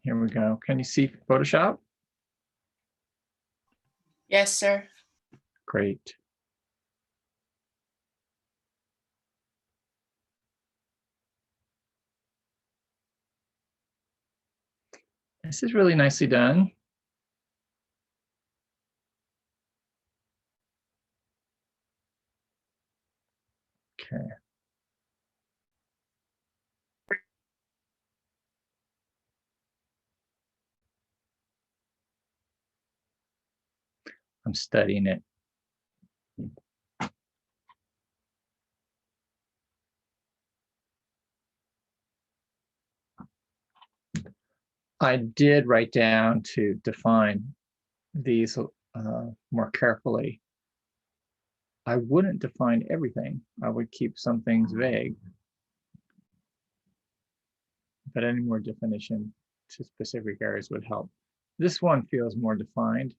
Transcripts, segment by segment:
Here we go. Can you see Photoshop? Yes, sir. Great. This is really nicely done. Okay. I'm studying it. I did write down to define these more carefully. I wouldn't define everything. I would keep some things vague, but any more definition to specific areas would help. This one feels more defined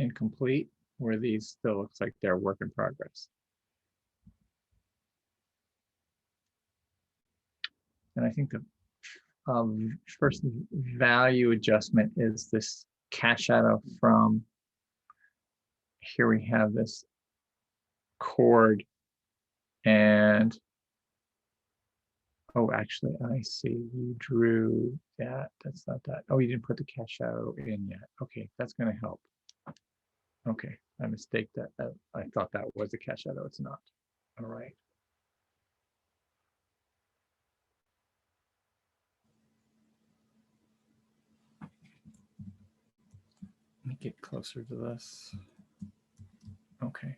and complete, where these still looks like they're work in progress. And I think the first value adjustment is this cast shadow from, here we have this chord, and oh, actually, I see you drew that. That's not that. Oh, you didn't put the cast shadow in yet. Okay, that's going to help. Okay, I mistake that. I thought that was the cast shadow. It's not. All right. Let me get closer to this. Okay.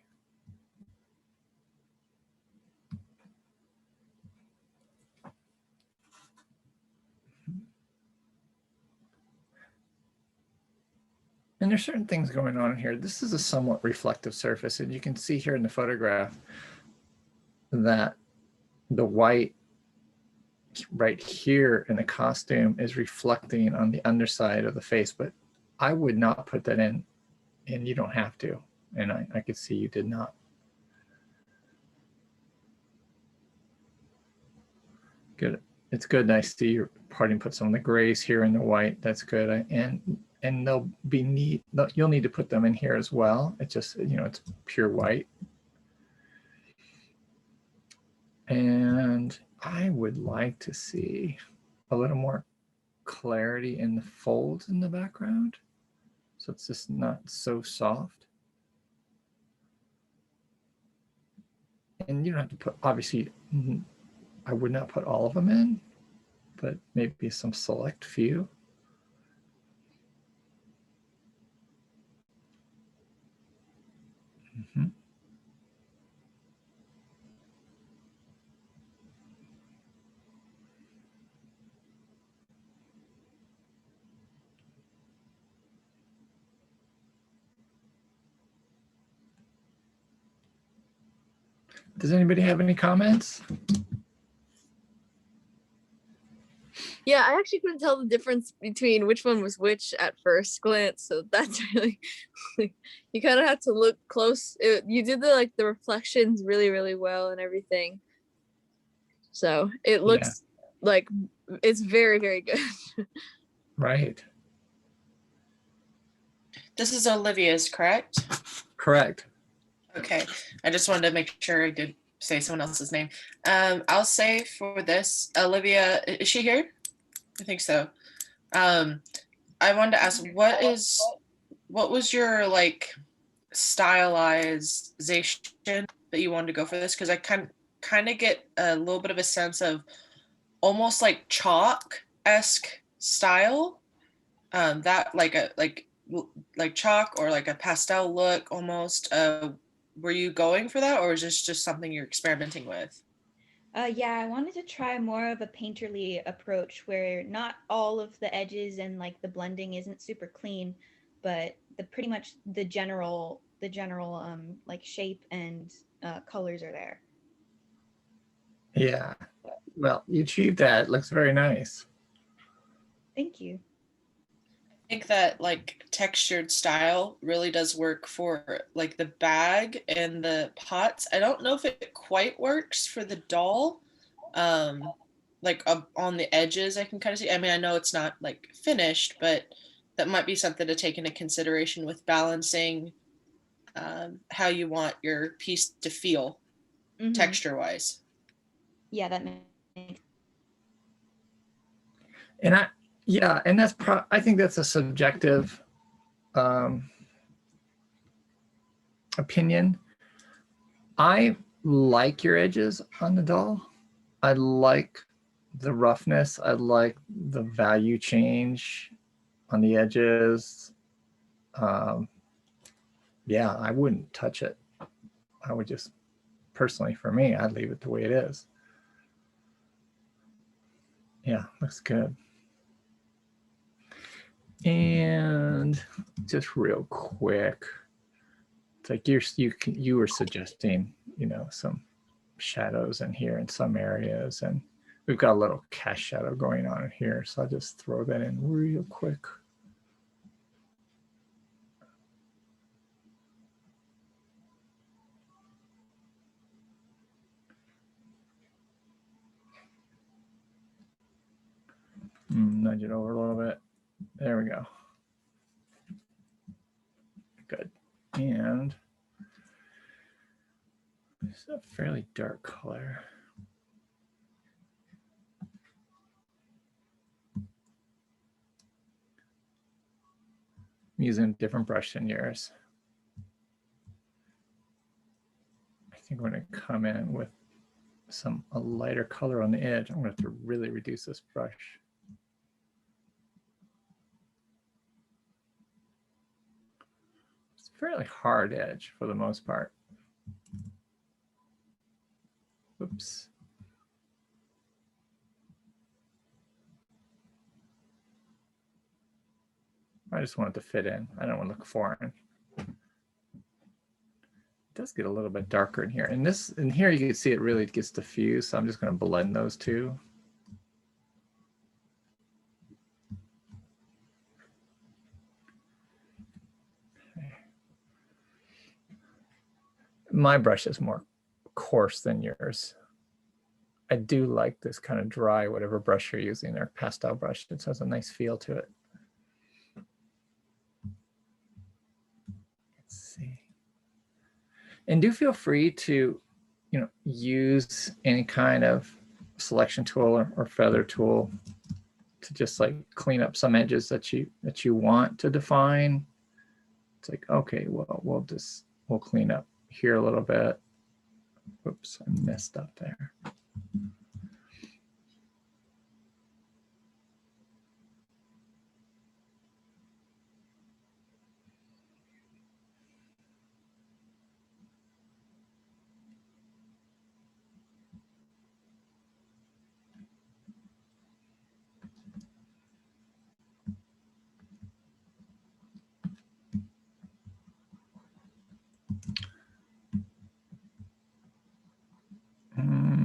And there's certain things going on here. This is a somewhat reflective surface, and you can see here in the photograph that the white right here in the costume is reflecting on the underside of the face, but I would not put that in, and you don't have to. And I could see you did not. Good. It's good. I see you're starting to put some of the grays here in the white. That's good. And they'll be neat. You'll need to put them in here as well. It's just, you know, it's pure white. And I would like to see a little more clarity in the folds in the background, so it's just not so soft. And you don't have to put, obviously, I would not put all of them in, but maybe some select few. Mm-hmm. Does anybody have any comments? Yeah, I actually couldn't tell the difference between which one was which at first glance. So that's really, you kind of have to look close. You did the reflections really, really well and everything. So it looks like it's very, very good. Right. This is Olivia's, correct? Correct. Okay, I just wanted to make sure I did say someone else's name. I'll say for this, Olivia, is she here? I think so. I wanted to ask, what was your like stylization that you wanted to go for this? Because I kind of get a little bit of a sense of almost like chalk-esque style. That like chalk or like a pastel look almost. Were you going for that, or is this just something you're experimenting with? Yeah, I wanted to try more of a painterly approach where not all of the edges and like the blending isn't super clean, but pretty much the general like shape and colors are there. Yeah. Well, you achieved that. It looks very nice. Thank you. I think that like textured style really does work for like the bag and the pots. I don't know if it quite works for the doll. like on the edges I can kind of see. I mean, I know it's not like finished, but that might be something to take into consideration with balancing how you want your piece to feel texture wise. Yeah, that makes. And yeah, and that's I think that's a subjective opinion. I like your edges on the doll. I like the roughness. I like the value change on the edges. Yeah, I wouldn't touch it. I would just, personally for me, I'd leave it the way it is. Yeah, looks good. And just real quick, it's like you were suggesting, you know, some shadows in here in some areas, and we've got a little cast shadow going on in here, so I'll just throw that in real quick. Nudge it over a little bit. There we go. Good. And it's a fairly dark color. I'm using a different brush than yours. I think I'm going to come in with a lighter color on the edge. I'm going to have to really reduce this brush. It's a fairly hard edge for the most part. Oops. I just want it to fit in. I don't want to look foreign. It does get a little bit darker in here. And in here you can see it really gets diffused. So I'm just going to blend those two. Okay. My brush is more coarse than yours. I do like this kind of dry, whatever brush you're using there, pastel brush. It has a nice feel to it. Let's see. And do feel free to, you know, use any kind of selection tool or feather tool to just like clean up some edges that you want to define. It's like, okay, well, we'll clean up here a little bit. Oops, I messed up there.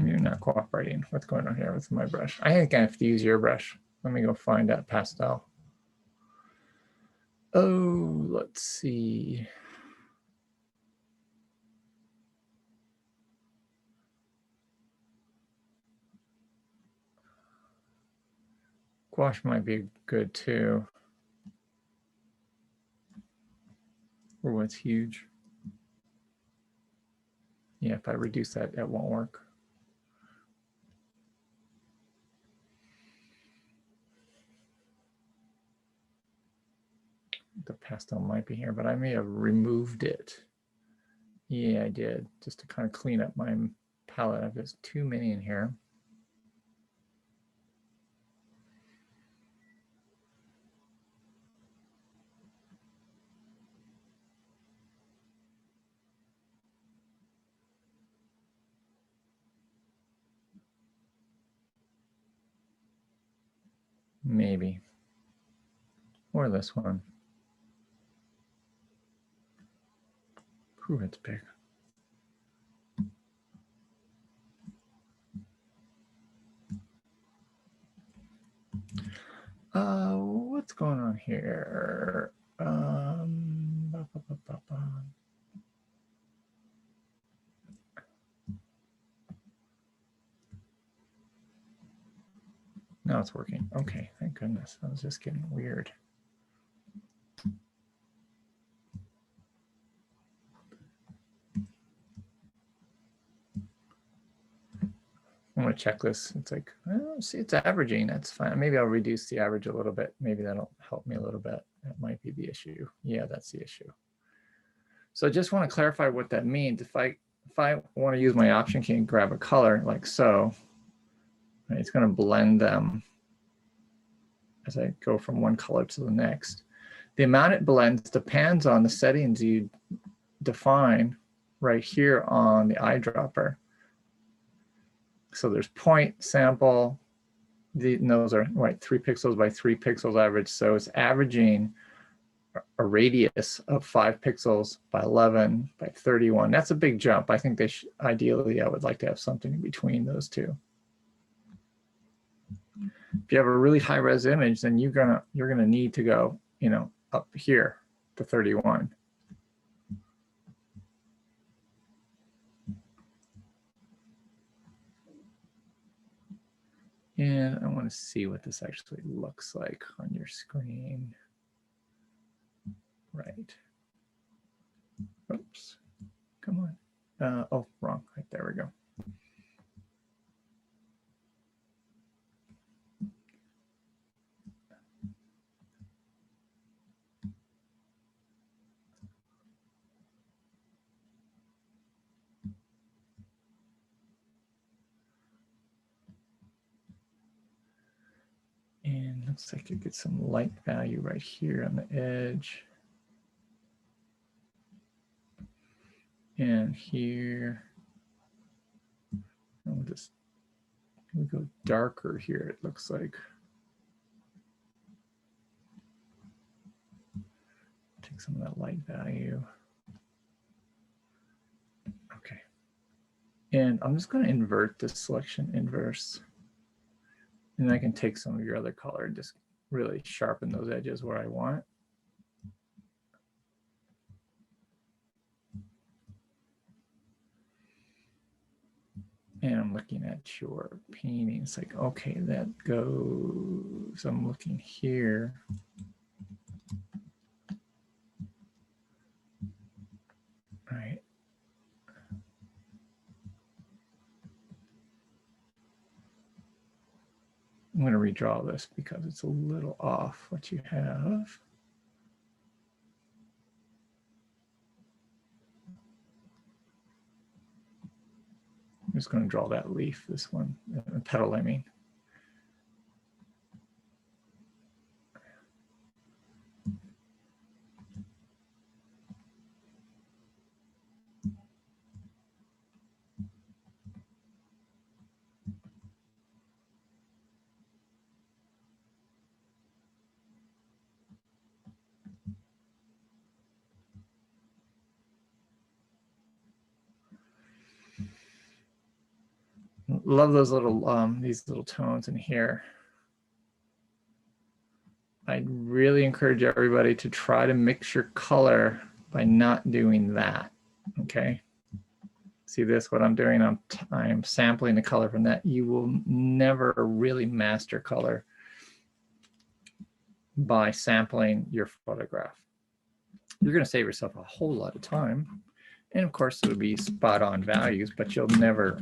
You're not cooperating. What's going on here with my brush? I think I have to use your brush. Let me go find that pastel. Oh, let's see. Gouache might be good too. Oh, it's huge. Yeah, if I reduce that, it won't work. The pastel might be here, but I may have removed it. Yeah, I did, just to kind of clean up my palette. I've got too many in here. Maybe. Or this one. Ooh, it's big. What's going on here? it's working. Okay, thank goodness. I was just getting weird. I'm gonna check this. It's like, oh, see, it's averaging. That's fine. Maybe I'll reduce the average a little bit. Maybe that'll help me a little bit. That might be the issue. Yeah, that's the issue. So I just want to clarify what that means. If I want to use my option key and grab a color like so, right, it's going to blend them as I go from one color to the next. The amount it blends depends on the settings you define right here on the eyedropper. So there's point, sample, those are right, 3 pixels by 3 pixels average. So it's averaging a radius of 5 pixels by 11 by 31. That's a big jump. I think they should, ideally, I would like to have something in between those two. If you have a really high res image, then you're gonna need to go, you know, up here to 31. And I want to see what this actually looks like on your screen. Right. Oops. Come on. Oh, wrong. Right, there we go. And looks like you get some light value right here on the edge. And here, and we'll go darker here, it looks like. Take some of that light value. Okay. And I'm just going to invert this selection inverse. And I can take some of your other color and just really sharpen those edges where I want. And I'm looking at your painting. It's like, okay, that goes, I'm looking here. All right. I'm going to redraw this because it's a little off what you have. I'm just going to draw that leaf, this one, petal, I mean. Love those little, these little tones in here. I'd really encourage everybody to try to mix your color by not doing that, okay? See this, what I'm doing, I'm sampling the color from that. You will never really master color by sampling your photograph. You're gonna save yourself a whole lot of time. And of course, it would be spot on values, but you'll never,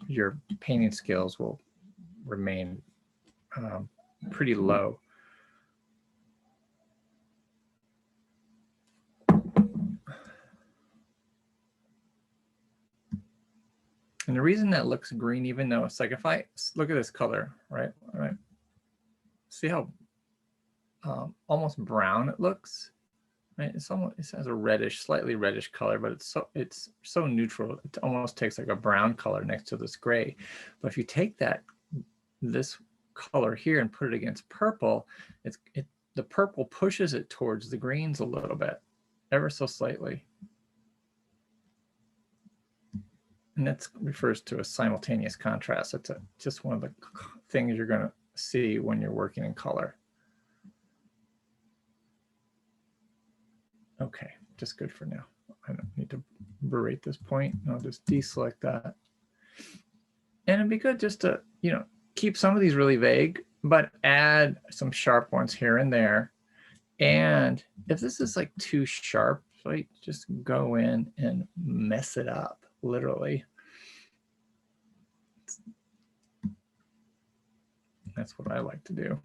your painting skills will remain pretty low. And the reason that looks green, even though it's like, if I look at this color, right? All right. See how almost brown it looks? Right? It's almost, it has a reddish, slightly reddish color, but it's so neutral. It almost takes like a brown color next to this gray. But if you take this color here and put it against purple, the purple pushes it towards the greens a little bit, ever so slightly. And that refers to a simultaneous contrast. It's just one of the things you're going to see when you're working in color. Okay, just good for now. I don't need to berate this point. I'll just deselect that. And it'd be good just to, you know, keep some of these really vague but add some sharp ones here and there. And if this is like too sharp, like just go in and mess it up, literally. That's what I like to do.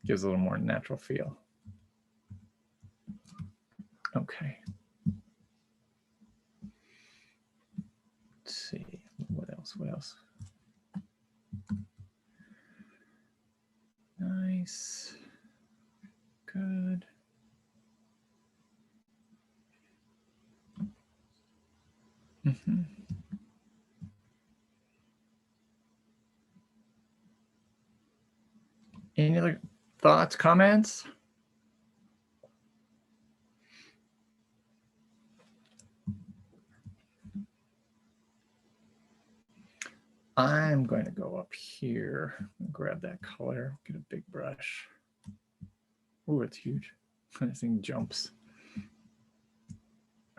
Gives a little more natural feel. Okay. Let's see, what else, what else? Nice, good. Mm-hmm. Any other thoughts, comments? I'm going to go up here and grab that color, get a big brush. Oh, it's huge. This thing jumps.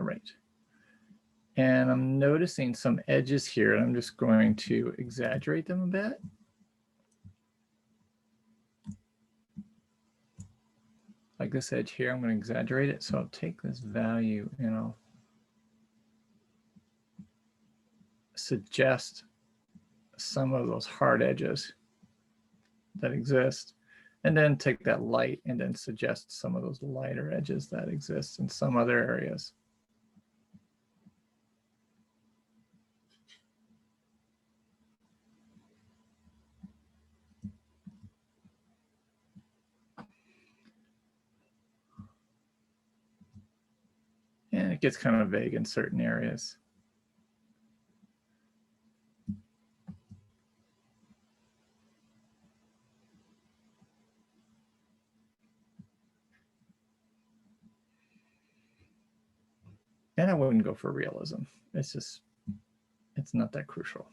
All right. And I'm noticing some edges here, and I'm just going to exaggerate them a bit. Like this edge here, I'm going to exaggerate it. So I'll take this value and I'll suggest some of those hard edges that exist, and then take that light and then suggest some of those lighter edges that exist in some other areas. And it gets kind of vague in certain areas. And I wouldn't go for realism. It's just, it's not that crucial.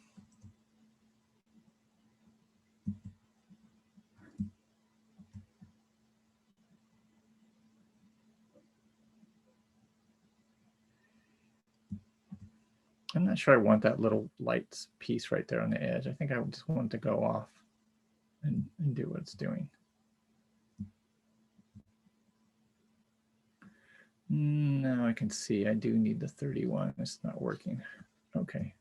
I'm not sure I want that little light piece right there on the edge. I think I just want it to go off and do what it's doing. Now I can see I do need the 31. It's not working. Okay,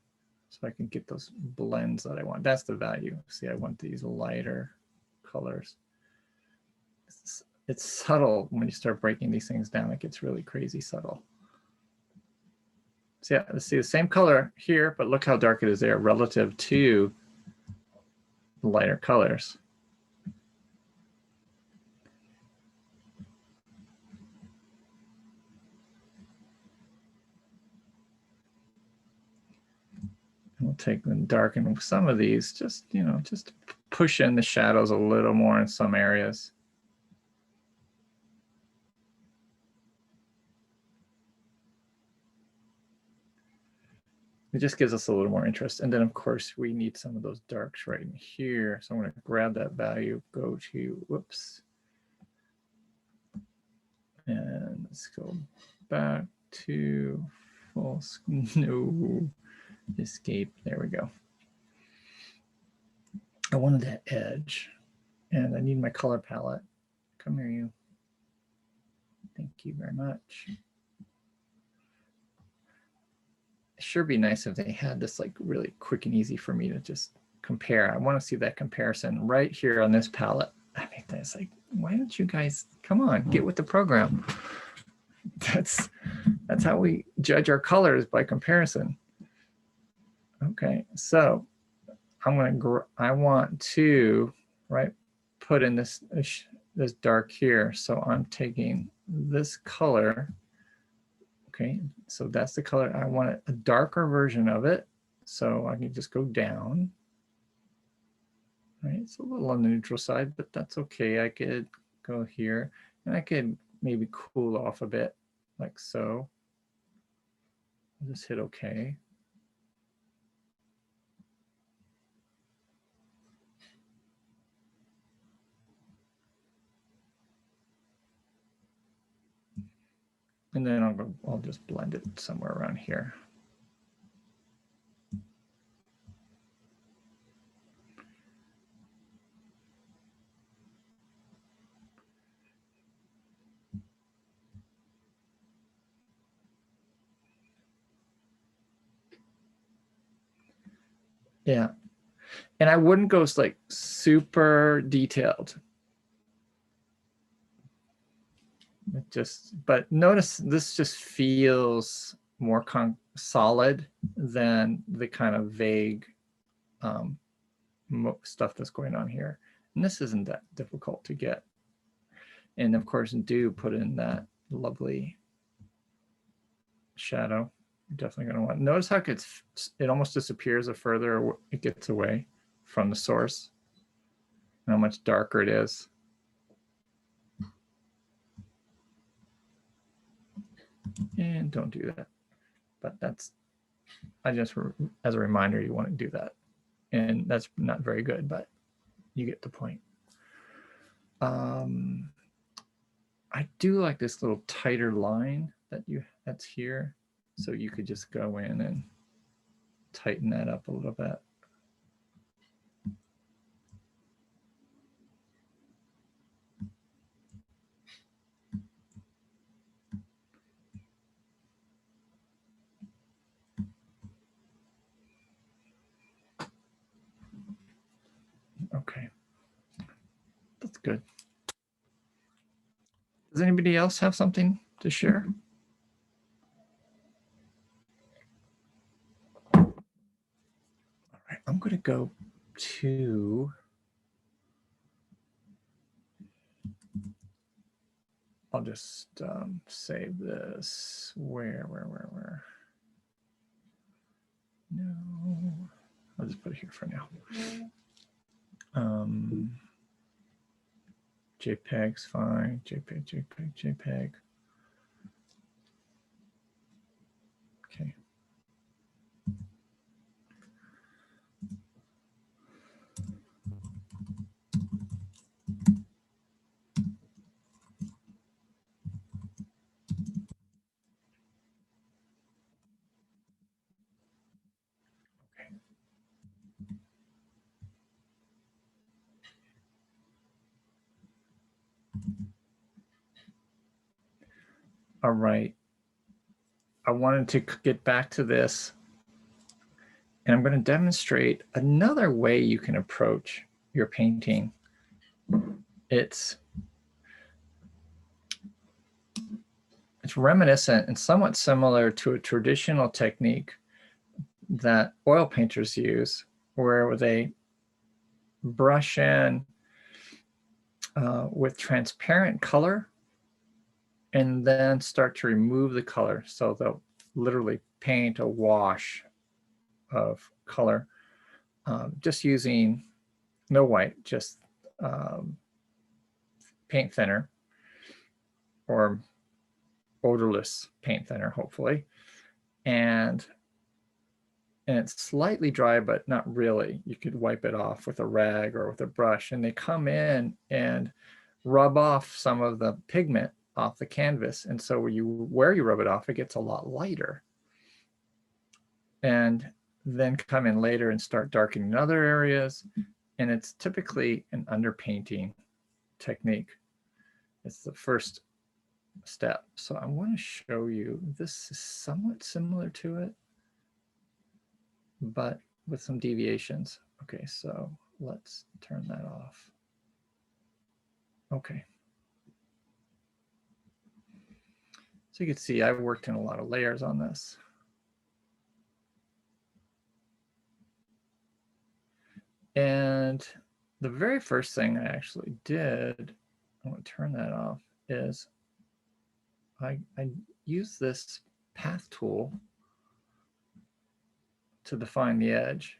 so I can get those blends that I want. That's the value. See, I want these lighter colors. It's subtle when you start breaking these things down. It gets really crazy subtle. So yeah, let's see the same color here, but look how dark it is there relative to the lighter colors. And we'll take and darken some of these, just, you know, just push in the shadows a little more in some areas. It just gives us a little more interest. And then of course we need some of those darks right in here. So I'm going to grab that value, go to, whoops. And let's go back to full, no, escape, there we go. I wanted that edge and I need my color palette. Come here, you. Thank you very much. Sure be nice if they had this like really quick and easy for me to just compare. I want to see that comparison right here on this palette. I mean, that's like, why don't you guys come on, get with the program? That's how we judge our colors, by comparison. Okay, so I want to put in this dark here. So I'm taking this color. Okay, so that's the color. I want a darker version of it. So I can just go down. Right, it's a little on the neutral side, but that's okay. I could go here and I could maybe cool off a bit like so. I'll just hit okay. And then I'll just blend it somewhere around here. Yeah. And I wouldn't go like super detailed. But notice this just feels more solid than the kind of vague stuff that's going on here. And this isn't that difficult to get. And of course, do put in that lovely shadow. You're definitely going to want. Notice how it almost disappears the further it gets away from the source, and how much darker it is. And don't do that. But that's, as a reminder, you want to do that. And that's not very good, but you get the point. I do like this little tighter line that's here. So you could just go in and tighten that up a little bit. Okay, that's good. Does anybody else have something to share? All right, I'm going to go to, I'll just save this. Where? No, I'll just put it here for now. JPEG's fine. JPEG. Okay. All right. I wanted to get back to this, and I'm going to demonstrate another way you can approach your painting. It's reminiscent and somewhat similar to a traditional technique that oil painters use, where they brush in with transparent color and then start to remove the color. So they'll literally paint a wash of color, just using no white, just paint thinner or odorless paint thinner, hopefully. And it's slightly dry, but not really. You could wipe it off with a rag or with a brush, and they come in and rub off some of the pigment off the canvas. And so where you rub it off, it gets a lot lighter. And then come in later and start darkening other areas. And it's typically an underpainting technique. It's the first step. So I want to show you, this is somewhat similar to it, but with some deviations. Okay, so let's turn that off. Okay. So you can see I worked in a lot of layers on this. And the very first thing I actually did, I want to turn that off, is I use this path tool to define the edge.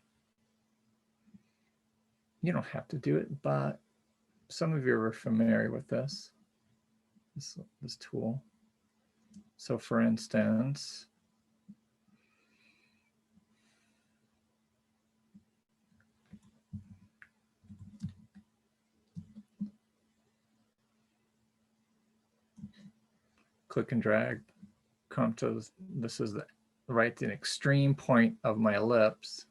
You don't have to do it, but some of you are familiar with this tool. So for instance, click and drag come to, this is the right, the extreme point of my ellipse.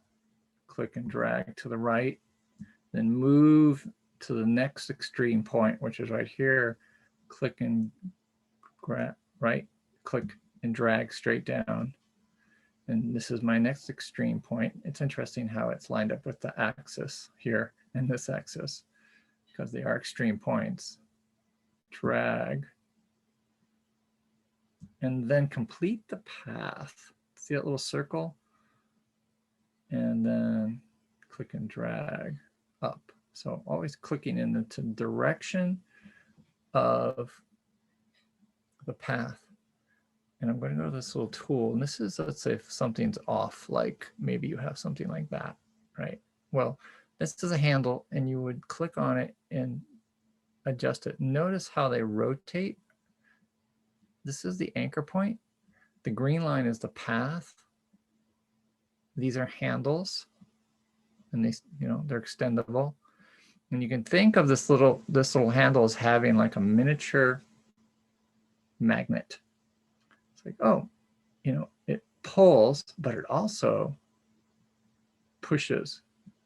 Click and drag to the right, then move to the next extreme point, which is right here. Click and grab, right, click and drag straight down. And this is my next extreme point. It's interesting how it's lined up with the axis here and this axis, because they are extreme points. Drag. And then complete the path. See that little circle? And then click and drag up. So always clicking in the direction of the path. And I'm going to go to this little tool. And this is, let's say if something's off, like maybe you have something like that, right? Well, this is a handle and you would click on it and adjust it. Notice how they rotate. This is the anchor point. The green line is the path. These are handles and they, you know, they're extendable. And you can think of this little handle as having like a miniature magnet. It's like, oh, you know, it pulls, but it also pushes,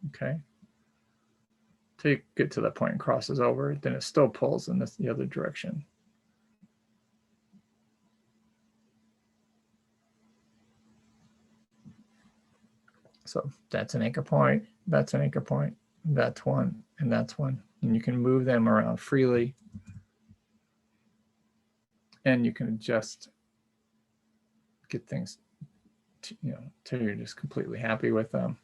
okay? Till you get to that point and crosses over, then it still pulls in the other direction. So that's an anchor point, that's an anchor point, that's one, and that's one. And you can move them around freely. And you can adjust, get things, to, you know, till you're just completely happy with them.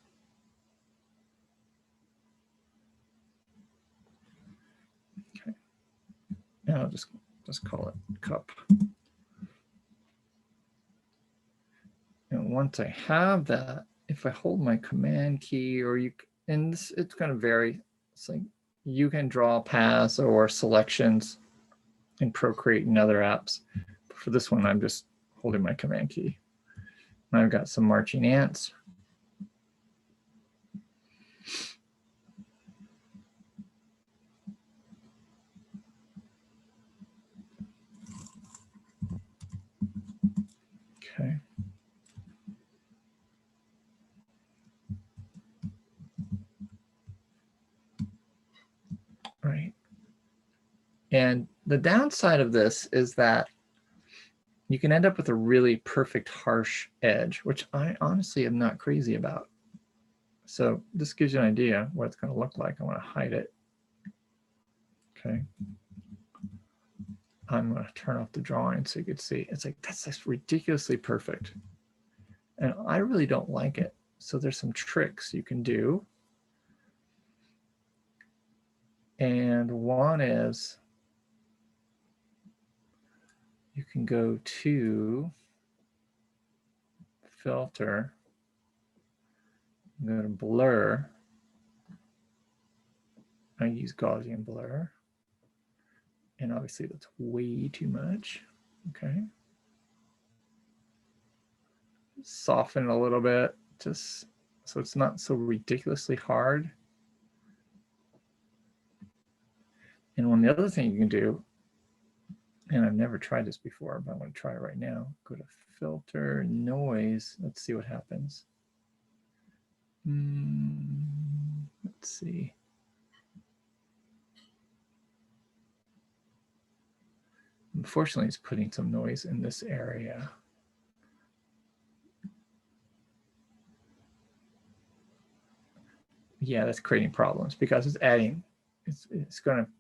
Okay. And I'll just call it cup. And once I have that, if I hold my command key, or you, and this, it's going to vary. It's like you can draw paths or selections in Procreate and other apps. But for this one, I'm just holding my command key. And I've got some marching ants. Okay. Right. And the downside of this is that you can end up with a really perfect harsh edge, which I honestly am not crazy about. So this gives you an idea what it's going to look like. I want to hide it. Okay. I'm going to turn off the drawing so you can see. It's like, that's just ridiculously perfect. And I really don't like it. So there's some tricks you can do. And one is you can go to filter, go to blur. I use Gaussian blur. And obviously that's way too much. Okay. Soften it a little bit, just so it's not so ridiculously hard. And one the other thing you can do, and I've never tried this before, but I'm going to try it right now. Go to filter, noise. Let's see what happens. Let's see. Unfortunately, it's putting some noise in this area. Yeah, that's creating problems because it's adding, it's going to,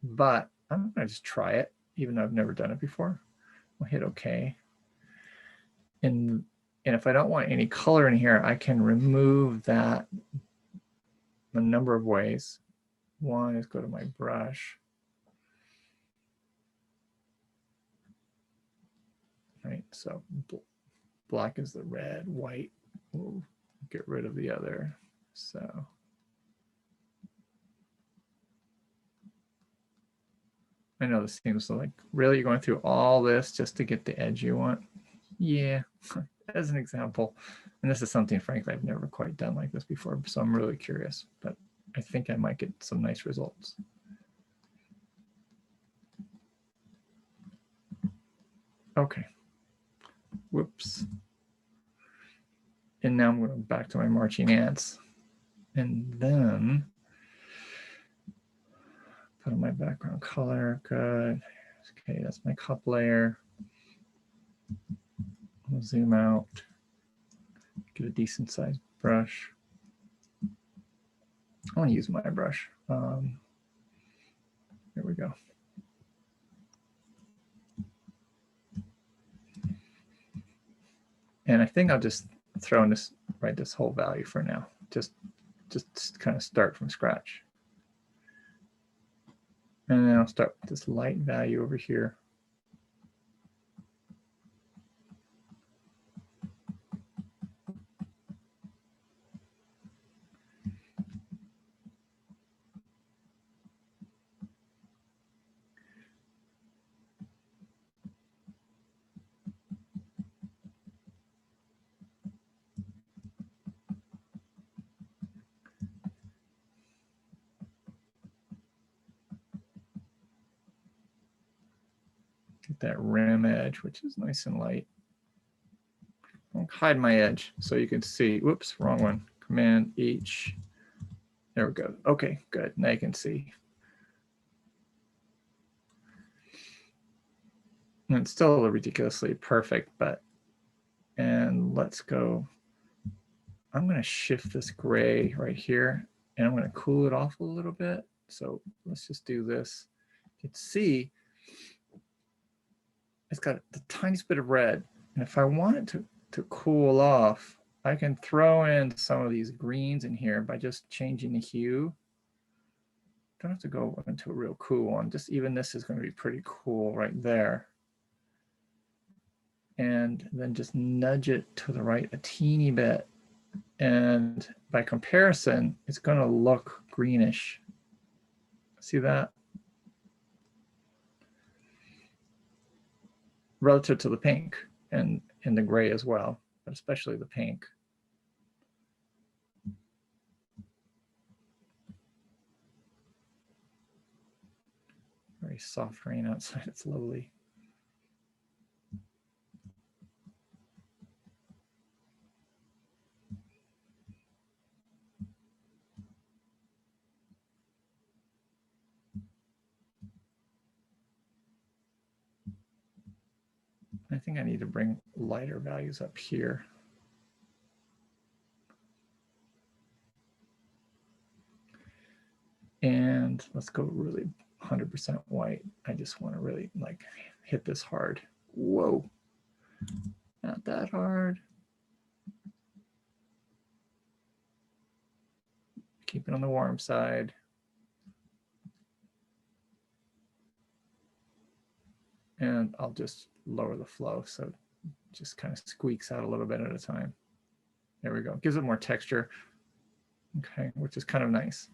but I'm going to just try it, even though I've never done it before. We'll hit OK. And if I don't want any color in here, I can remove that a number of ways. One is go to my brush. Right, so black is the red, white, we'll get rid of the other. So I know this seems like, really, you're going through all this just to get the edge you want? Yeah, as an example. And this is something, frankly, I've never quite done like this before, so I'm really curious, but I think I might get some nice results. Okay. Whoops. And now I'm going back to my marching ants. And then put on my background color. Good. Okay, that's my cup layer. I'll zoom out. Get a decent sized brush. I want to use my brush. Here we go. And I think I'll just throw in this, write this whole value for now. Just kind of start from scratch. And then I'll start with this light value over here. Get that rim edge, which is nice and light. I'll hide my edge so you can see. Whoops, wrong one. Command H. There we go. Okay, good. Now you can see. And it's still ridiculously perfect, but, and let's go. I'm going to shift this gray right here, and I'm going to cool it off a little bit. So let's just do this. You can see it's got the tiniest bit of red. And if I want it to cool off, I can throw in some of these greens in here by just changing the hue. Don't have to go into a real cool one. Just even this is going to be pretty cool right there. And then just nudge it to the right a teeny bit. And by comparison, it's going to look greenish. See that? Relative to the pink and the gray as well, but especially the pink. Very soft rain outside, it's lovely. I think I need to bring lighter values up here. And let's go really 100% white. I just want to really like hit this hard. Whoa, not that hard. Keep it on the warm side. And I'll just lower the flow so it just kind of squeaks out a little bit at a time. There we go. Gives it more texture. Okay, which is kind of nice.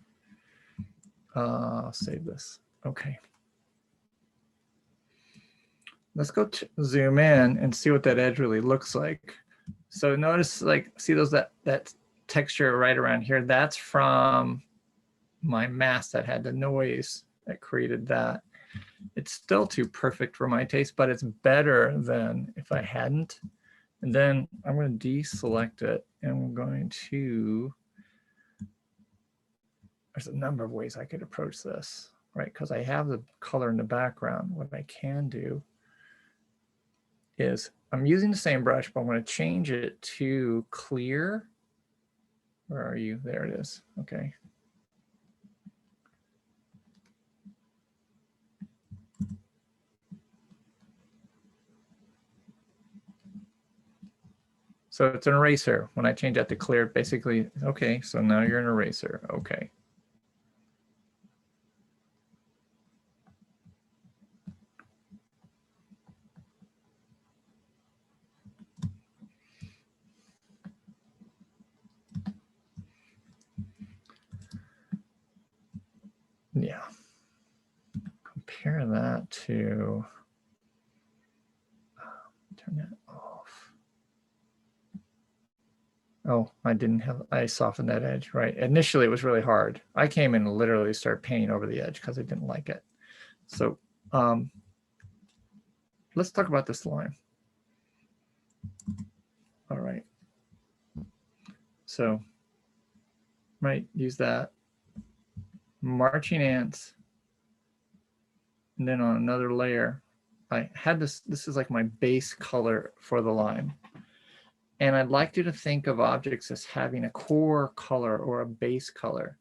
I'll save this. Okay. Let's go zoom in and see what that edge really looks like. So notice, like, see those that texture right around here? That's from my mask that had the noise that created that. It's still too perfect for my taste, but it's better than if I hadn't. And then I'm going to deselect it, and I'm going to, there's a number of ways I could approach this, right? Because I have the color in the background. What I can do is I'm using the same brush, but I'm going to change it to clear. Where are you? There it is. Okay. So it's an eraser. When I change that to clear, basically, okay, so now you're an eraser. Okay. Yeah. Compare that to, turn that off. Oh, I softened that edge, right? Initially, it was really hard. I came in and literally started painting over the edge because I didn't like it. So let's talk about this line. All right. So, right, use that. Marching ants. And then on another layer, I had this is like my base color for the lime. And I'd like you to think of objects as having a core color or a base color.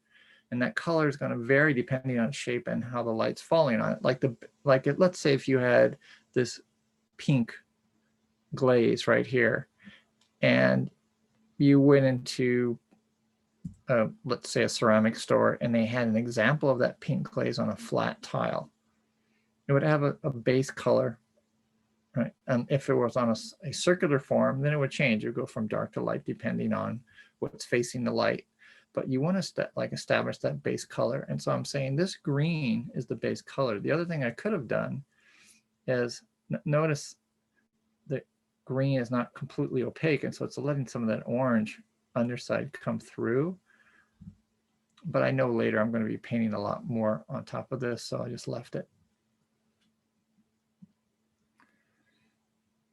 And that color is going to vary depending on shape and how the light's falling on it. Let's say if you had this pink glaze right here, and you went into let's say a ceramic store, and they had an example of that pink glaze on a flat tile. It would have a base color, right? And if it was on a circular form, then it would change. It would go from dark to light depending on what's facing the light. But you want to establish that base color. And so I'm saying this green is the base color. The other thing I could have done is notice that green is not completely opaque, and so it's letting some of that orange underside come through. But I know later I'm going to be painting a lot more on top of this, so I just left it.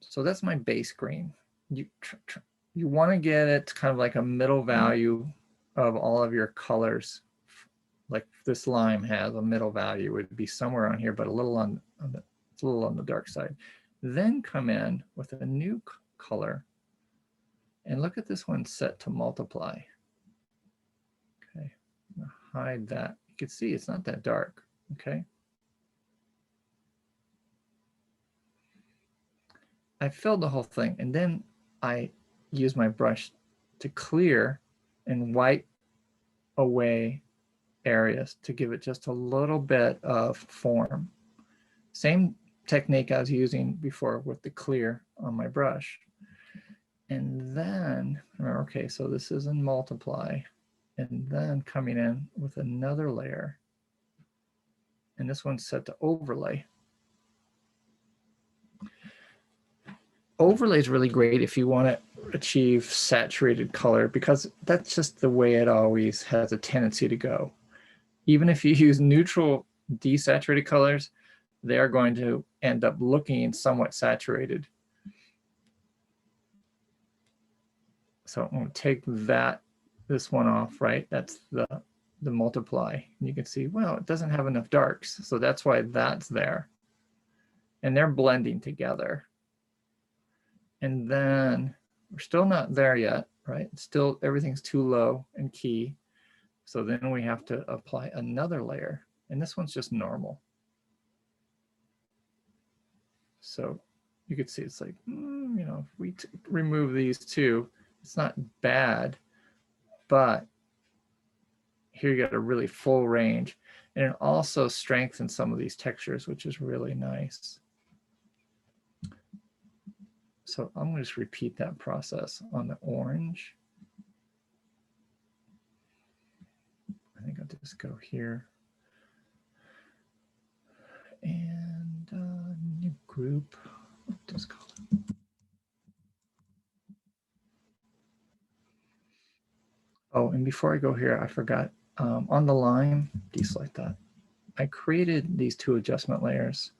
So that's my base green. You want to get it kind of like a middle value of all of your colors. Like this lime has a middle value, would be somewhere on here, but a little on the dark side. Then come in with a new color and look at this one set to multiply. Okay, I'm gonna hide that. You can see it's not that dark. Okay. I filled the whole thing, and then I use my brush to clear and wipe away areas to give it just a little bit of form. Same technique I was using before with the clear on my brush. And then, okay, so this is in multiply, and then coming in with another layer. And this one's set to overlay. Overlay is really great if you want to achieve saturated color, because that's just the way it always has a tendency to go. Even if you use neutral desaturated colors, they are going to end up looking somewhat saturated. So I'm going to take this one off, right? That's the multiply. And you can see, well, it doesn't have enough darks. So that's why that's there. And they're blending together. And then we're still not there yet, right? Still, everything's too low and key. So then we have to apply another layer. And this one's just normal. So you could see it's like, you know, if we remove these two, it's not bad, but here you got a really full range. And it also strengthens some of these textures, which is really nice. So I'm going to just repeat that process on the orange. I think I'll just go here. And new group, just call it. Oh, and before I go here, I forgot, on the line, deselect that. I created these two adjustment layers.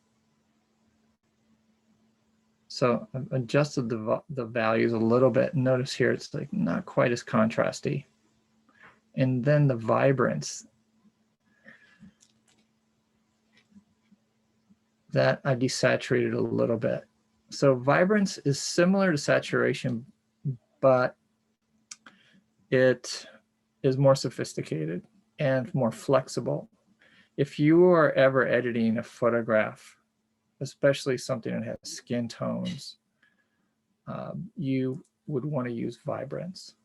So I've adjusted the values a little bit. Notice here, it's like not quite as contrasty. And then the vibrance, that I desaturated a little bit. So vibrance is similar to saturation, but it is more sophisticated and more flexible. If you are ever editing a photograph, especially something that has skin tones, you would want to use vibrance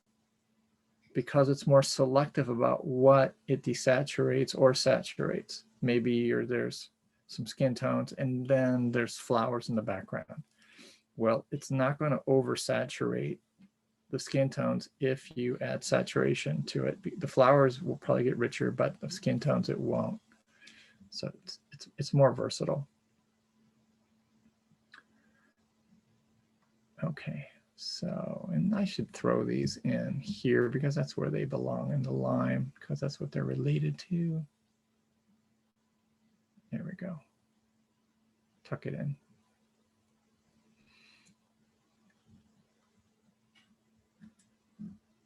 because it's more selective about what it desaturates or saturates. Maybe there's some skin tones and then there's flowers in the background. Well, it's not going to oversaturate the skin tones if you add saturation to it. The flowers will probably get richer, but the skin tones it won't. So it's more versatile. Okay, so, and I should throw these in here because that's where they belong in the lime, because that's what they're related to. There we go. Tuck it in.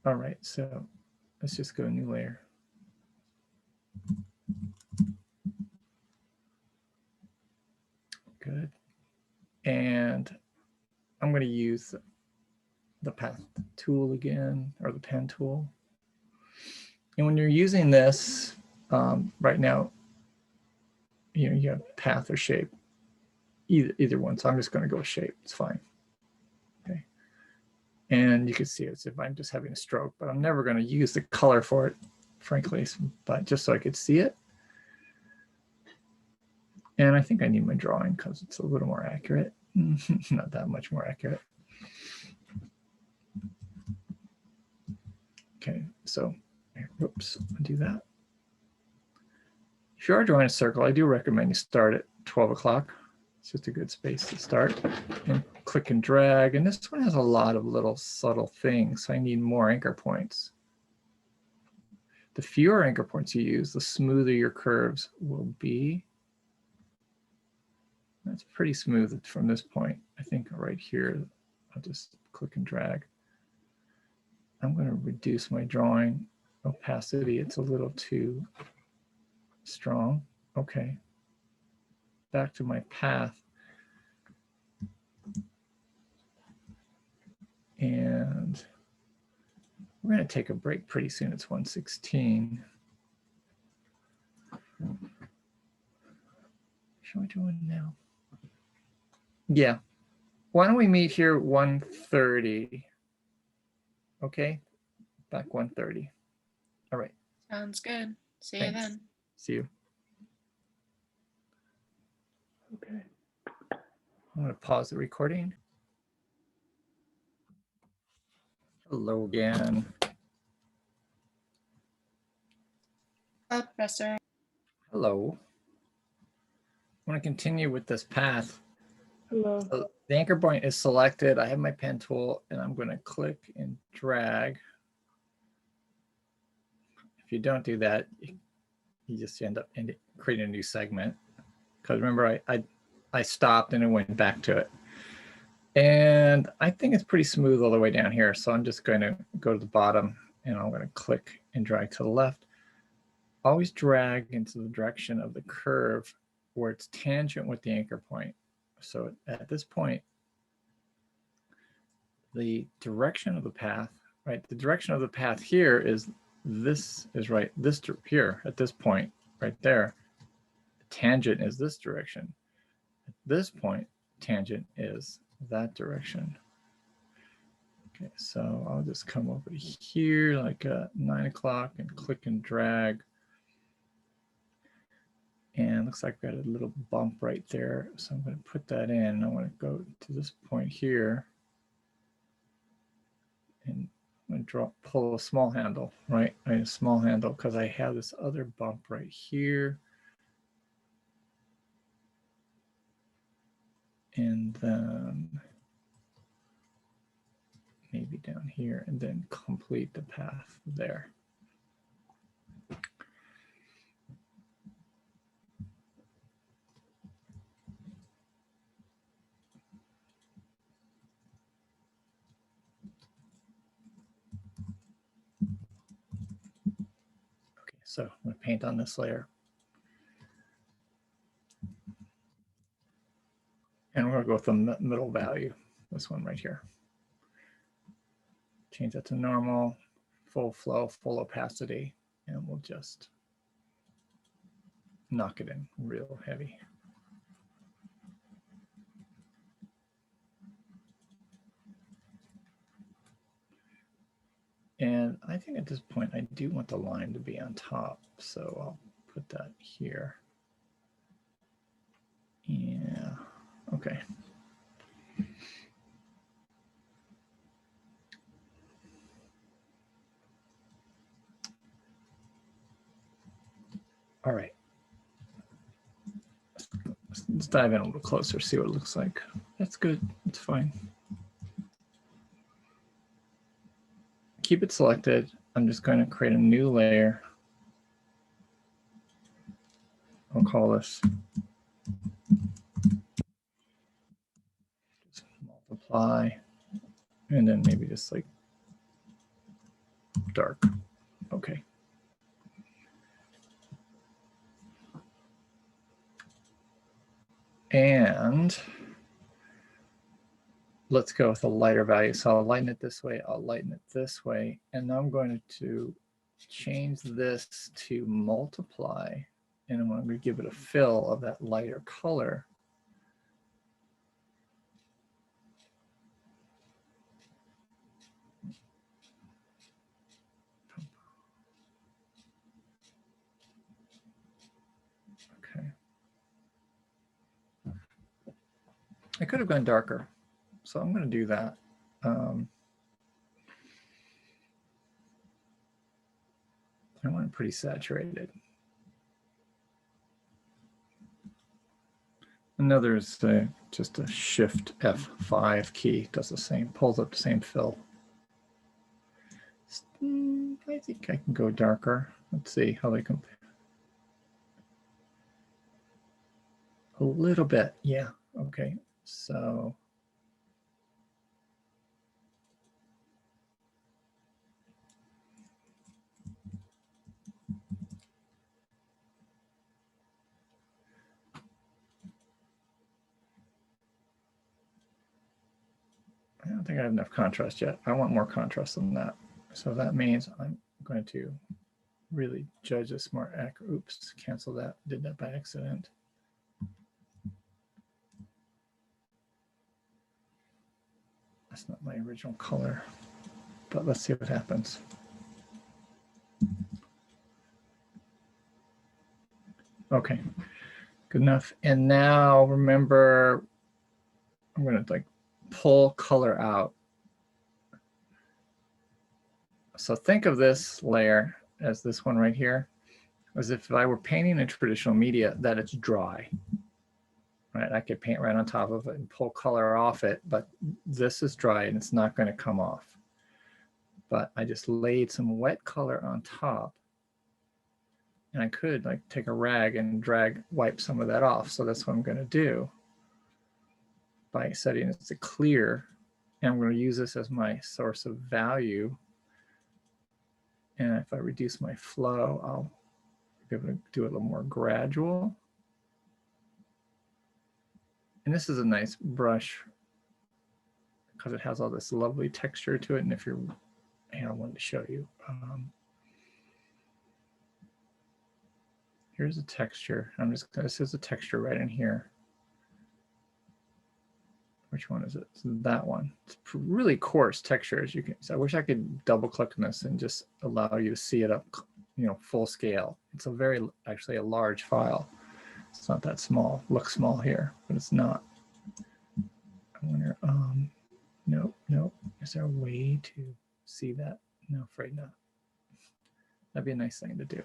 All right, so let's just go new layer. Good. And I'm going to use the path tool again, or the pen tool. And when you're using this right now, you have path or shape, either one. So I'm just going to go with shape. It's fine. Okay. And you can see it's if I'm just having a stroke, but I'm never going to use the color for it, frankly, but just so I could see it. And I think I need my drawing because it's a little more accurate. Not that much more accurate. Okay, so whoops, I'll do that. If you are drawing a circle, I do recommend you start at 12 o'clock. It's just a good space to start. And click and drag. And this one has a lot of little subtle things. So I need more anchor points. The fewer anchor points you use, the smoother your curves will be. That's pretty smooth from this point. I think right here, I'll just click and drag. I'm going to reduce my drawing opacity. It's a little too strong. Okay. Back to my path. And we're going to take a break pretty soon. It's 1:16. Shall we do it now? Yeah. Why don't we meet here 1:30? Okay. Back 1:30. All right. Sounds good. See Thanks. you then. See you. Okay. I'm going to pause the recording. Hello again. Hello, Professor. Hello. I want to continue with this path. Hello. So the anchor point is selected. I have my pen tool and I'm going to click and drag. If you don't do that, you just end up creating a new segment. Because remember, I stopped and it went back to it. And I think it's pretty smooth all the way down here. So I'm just going to go to the bottom and I'm going to click and drag to the left. Always drag into the direction of the curve where it's tangent with the anchor point. So at this point, the direction of the path, right? The direction of the path here is this is right, this here at this point right there. The tangent is this direction. At this point, tangent is that direction. Okay, so I'll just come over here like at 9 o'clock and click and drag. And looks like I've got a little bump right there. So I'm going to put that in. I want to go to this point here. And I'm going to pull a small handle, right? A small handle because I have this other bump right here. And then maybe down here and then complete the path there. Okay, so I'm going to paint on this layer. And we're going to go with the middle value, this one right here. Change that to normal, full flow, full opacity, and we'll just knock it in real heavy. And I think at this point, I do want the line to be on top. So I'll put that here. Yeah, okay. All right. Let's dive in a little closer, see what it looks like. That's good, it's fine. Keep it selected. I'm just going to create a new layer. I'll call this just multiply, and then maybe just like dark. Okay. And let's go with a lighter value. So I'll lighten it this way, I'll lighten it this way, and I'm going to change this to multiply, and I'm going to give it a fill of that lighter color. Okay. I could have gone darker, so I'm going to do that. I want it pretty saturated. And there's just a Shift F5 key, does the same, pulls up the same fill. I think I can go darker. Let's see how they compare. A little bit, yeah. Okay, so I don't think I have enough contrast yet. I want more contrast than that. So that means I'm going to really judge this more accurate. Oops, cancel that. Did that by accident. That's not my original color, but let's see what happens. Okay, good enough. And now remember, I'm going to like pull color out. So think of this layer as this one right here, as if I were painting in traditional media, that it's dry. Right, I could paint right on top of it and pull color off it, but this is dry and it's not going to come off. But I just laid some wet color on top, and I could like take a rag and wipe some of that off. So that's what I'm going to do by setting it to clear. And I'm going to use this as my source of value. And if I reduce my flow, I'll be able to do it a little more gradual. And this is a nice brush because it has all this lovely texture to it. And if you're, I wanted to show you. Here's a texture. I'm just going to, this is a texture right in here. Which one is it? It's that one. It's really coarse texture, as you can. So I wish I could double click on this and just allow you to see it up, full scale. It's a very, actually a large file. It's not that small. Looks small here, but it's not. I wonder, nope. Is there a way to see that? No, afraid not. That'd be a nice thing to do.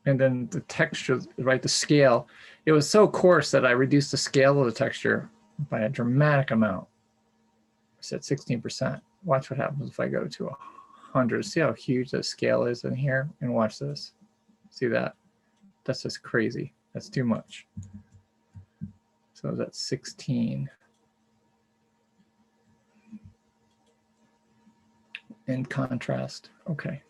And then the texture, right, the scale, it was so coarse that I reduced the scale of the texture by a dramatic amount. I said 16%. Watch what happens if I go to 100. See how huge the scale is in here? And watch this. See that? That's just crazy. That's too much. So that's 16. In contrast, okay.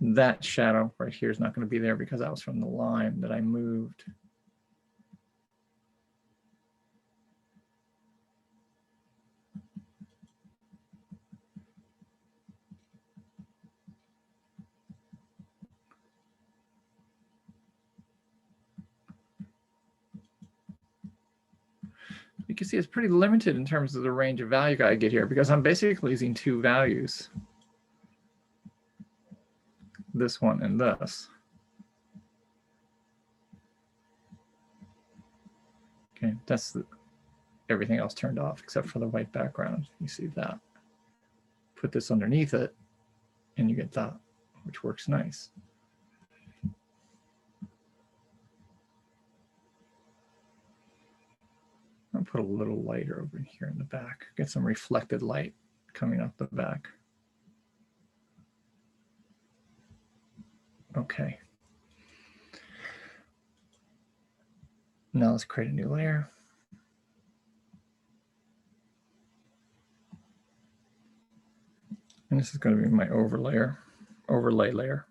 That shadow right here is not going to be there because that was from the line that I moved. You can see it's pretty limited in terms of the range of value I get here because I'm basically using two values. This one and this. Okay, that's everything else turned off except for the white background. You see that. Put this underneath it and you get that, which works nice. I'll put a little lighter over here in the back. Get some reflected light coming off the back. Okay. Now let's create a new layer. And this is going to be my overlay layer.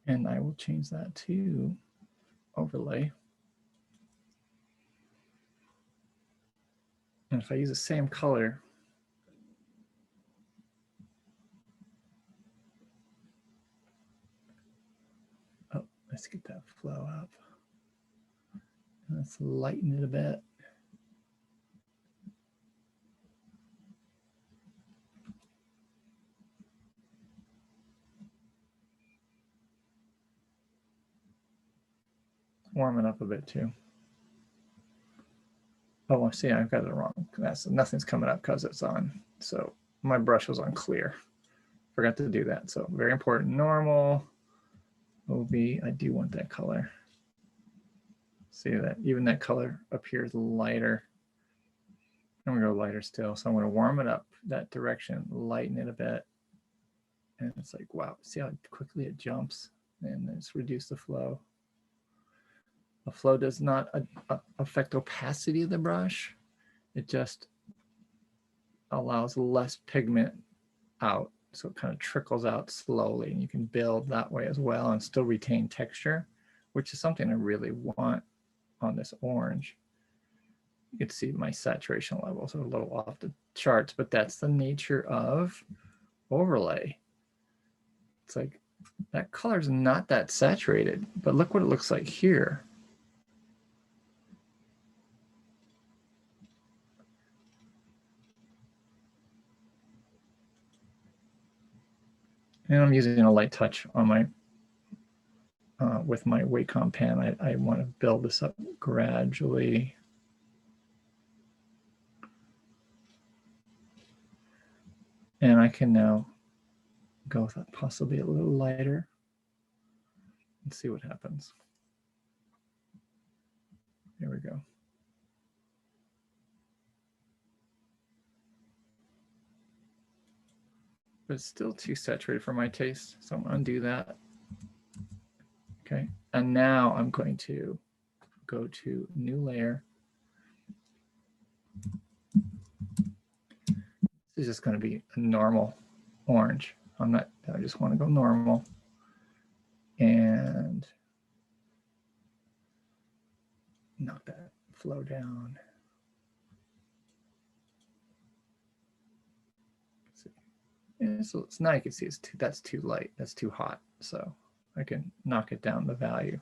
And I will change that to overlay. And if I use the same color, oh, let's get that flow up. Let's lighten it a bit. Warm it up a bit too. Oh, I see, I've got it wrong. Nothing's coming up because it's on. So my brush was on clear. Forgot to do that. So very important. Normal. OB, I do want that color. See that even that color appears lighter. I'm gonna go lighter still. So I'm gonna warm it up that direction, lighten it a bit. And it's like, wow, see how quickly it jumps, and it's reduce the flow. The flow does not affect opacity of the brush. It just allows less pigment out. So it kind of trickles out slowly, and you can build that way as well and still retain texture, which is something I really want on this orange. You can see my saturation levels are a little off the charts, but that's the nature of overlay. It's like that color's not that saturated, but look what it looks like here. And I'm using a light touch on my with my Wacom pen. I want to build this up gradually. And I can now go with that possibly a little lighter and see what happens. There we go. But it's still too saturated for my taste, so I'm going to undo that. Okay, and now I'm going to go to new layer. This is just going to be a normal orange. I just want to go normal. And knock that flow down. And so now you can see that's too light, that's too hot. So I can knock it down the value.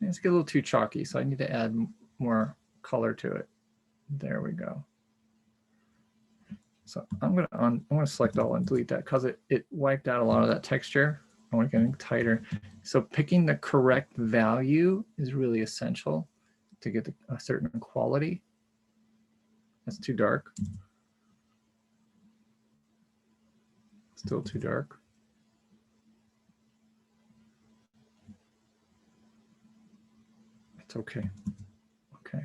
And it's getting a little too chalky, so I need to add more color to it. There we go. So I'm gonna select all and delete that because it wiped out a lot of that texture. I want to get it tighter. So picking the correct value is really essential to get a certain quality. That's too dark. Still too dark. It's okay. Okay.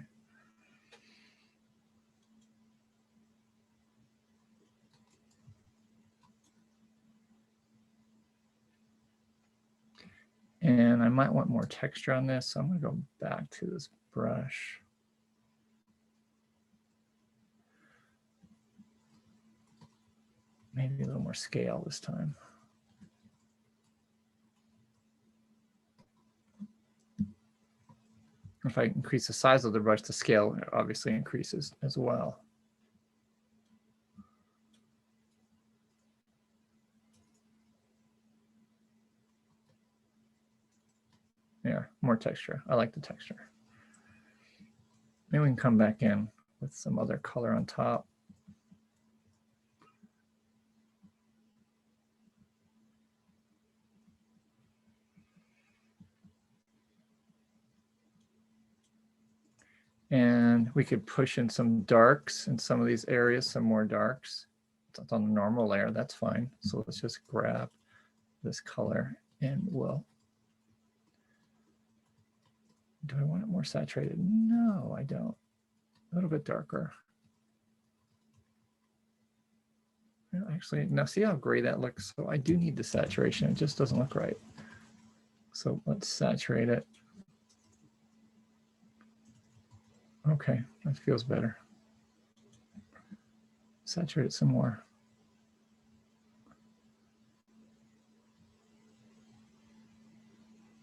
And I might want more texture on this, so I'm going to go back to this brush. Maybe a little more scale this time. If I increase the size of the brush, the scale obviously increases as well. Yeah, more texture. I like the texture. Maybe we can come back in with some other color on top. And we could push in some darks in some of these areas, some more darks. It's on the normal layer, that's fine. So let's just grab this color and we'll. Do I want it more saturated? No, I don't. A little bit darker. Actually, now see how gray that looks? So I do need the saturation. It just doesn't look right. So let's saturate it. Okay, that feels better. Saturate it some more.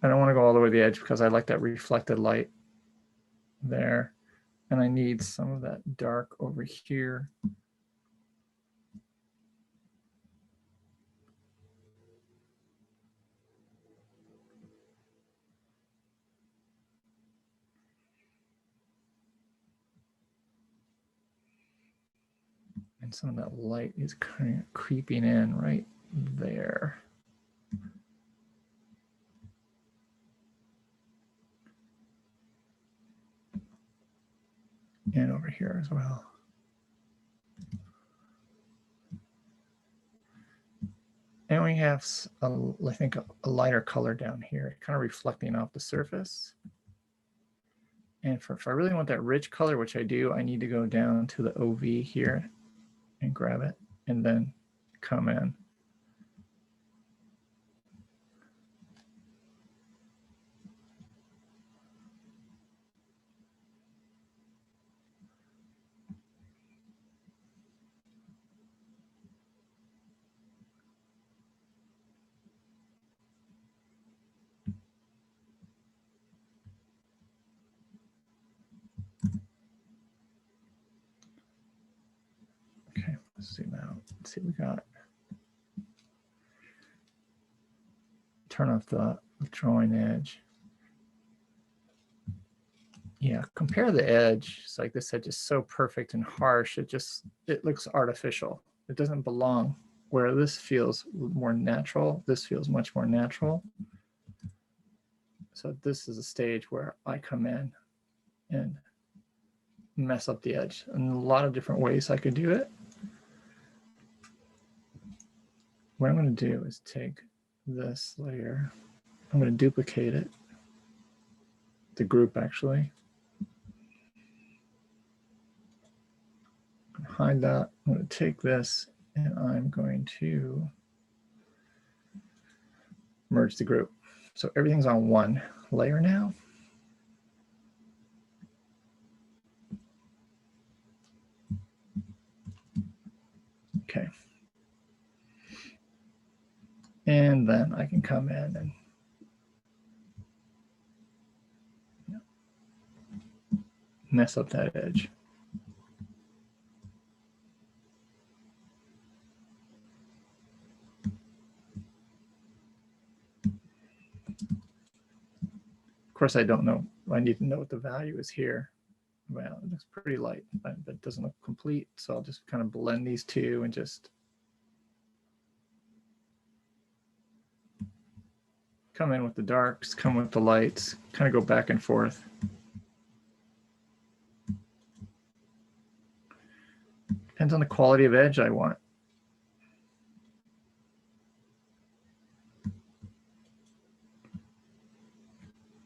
I don't want to go all the way to the edge because I like that reflected light there. And I need some of that dark over here. And some of that light is kind of creeping in right there. And over here as well. And we have, I think, a lighter color down here, kind of reflecting off the surface. And if I really want that rich color, which I do, I need to go down to the OV here and grab it and then come in. Okay, let's zoom out. Let's see what we got. Turn off the drawing edge. Yeah, compare the edge. It's like this edge is so perfect and harsh. It looks artificial. It doesn't belong. Where this feels more natural, this feels much more natural. So this is a stage where I come in and mess up the edge. And a lot of different ways I could do it. What I'm going to do is take this layer. I'm going to duplicate it. The group actually. Hide that. I'm going to take this and I'm going to merge the group. So everything's on one layer now. Okay. And then I can come in and mess up that edge. Of course, I don't know. I need to know what the value is here. Well, it looks pretty light, but it doesn't look complete. So I'll just kind of blend these two and just come in with the darks, come with the lights, kind of go back and forth. Depends on the quality of edge I want.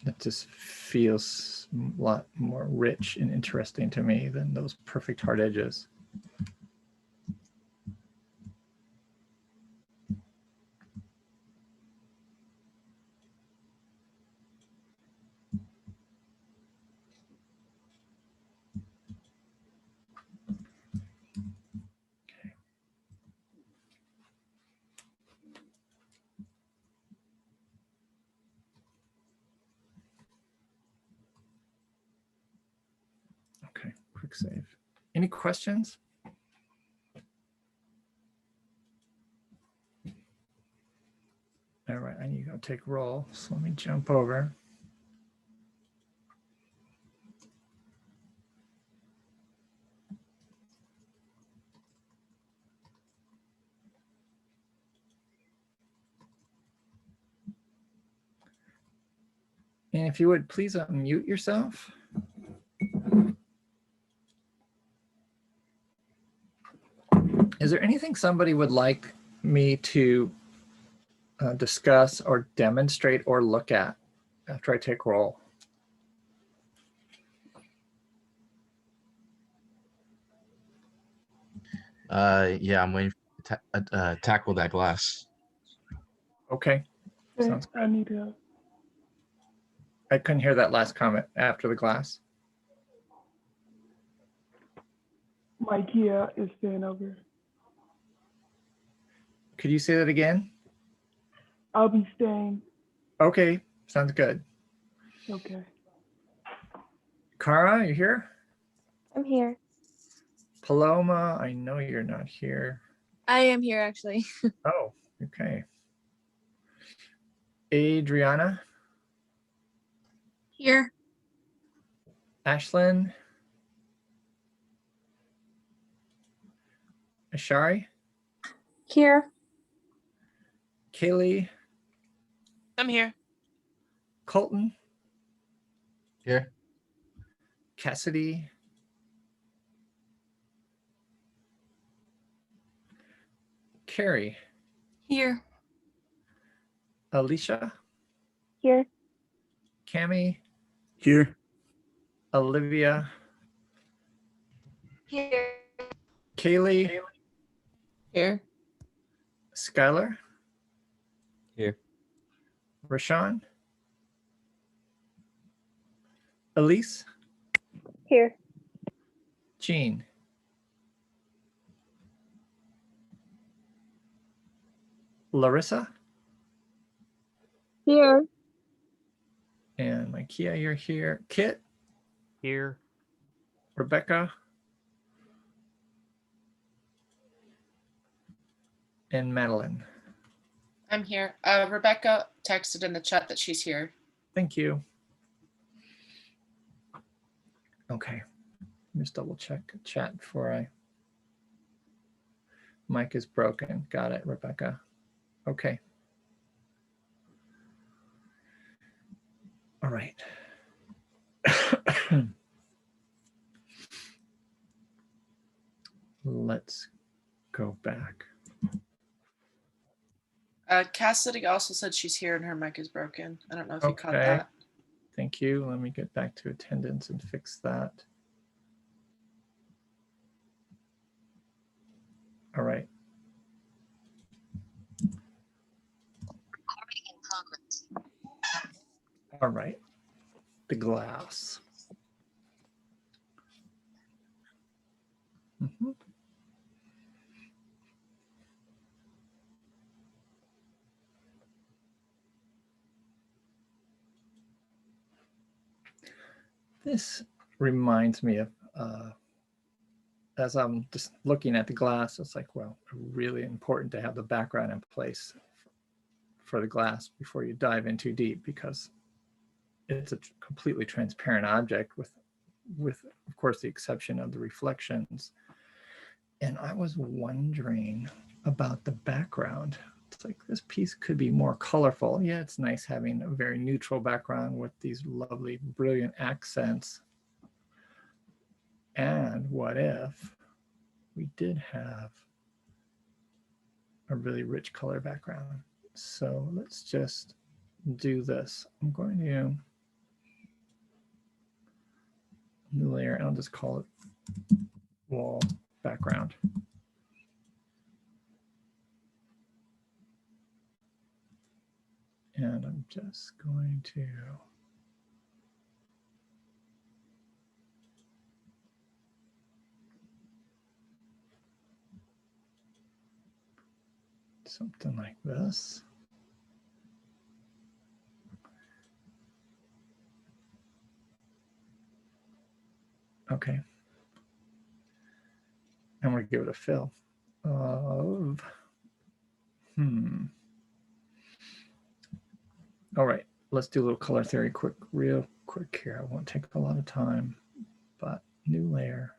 It just feels a lot more rich and interesting to me than those perfect hard edges. Okay, quick save. Any questions? All right, I need to go take roll. So let me jump over. And if you would, please unmute yourself. Is there anything somebody would like me to discuss or demonstrate or look at after I take roll? Yeah, I'm waiting for you to tackle that glass. Okay. Sounds good. I couldn't hear that last comment after the glass. My Kia is staying over. Could you say that again? I'll be staying. Okay, sounds good. Okay. Cara, you here? I'm here. Paloma, I know you're not here. I am here actually. Oh, okay. Adriana, Here. Ashlyn, Ashari, Here. Kaylee, I'm here. Colton, Here. Cassidy, Carrie, Here. Alicia, Here. Cami, Here. Olivia, Here. Kaylee, Here. Skylar, Here. Rashawn, Elise, Here. Jean, Larissa, Here. and my Kia, you're here. Kit, Here. Rebecca, and Madeline. I'm here. Rebecca texted in the chat that she's here. Thank you. Okay, just double check chat before I. Mic is broken. Got it, Rebecca. Okay. All right. Let's go back. Cassidy also said she's here and her mic is broken. I don't know if you caught Okay. that. Thank you. Let me get back to attendance and fix that. All right. All right. The glass. Mhm. This reminds me of, as I'm just looking at the glass, it's like, well, really important to have the background in place for the glass before you dive in too deep, because it's a completely transparent object with of course, the exception of the reflections. And I was wondering about the background. It's like this piece could be more colorful. Yeah, it's nice having a very neutral background with these lovely, brilliant accents. And what if we did have a really rich color background? So let's just do this. I'm going to new layer, and I'll just call it wall background. And I'm just going to something like this. Okay. I'm going to give it a fill of, All right, let's do a little color theory real quick here. I won't take a lot of time, but new layer.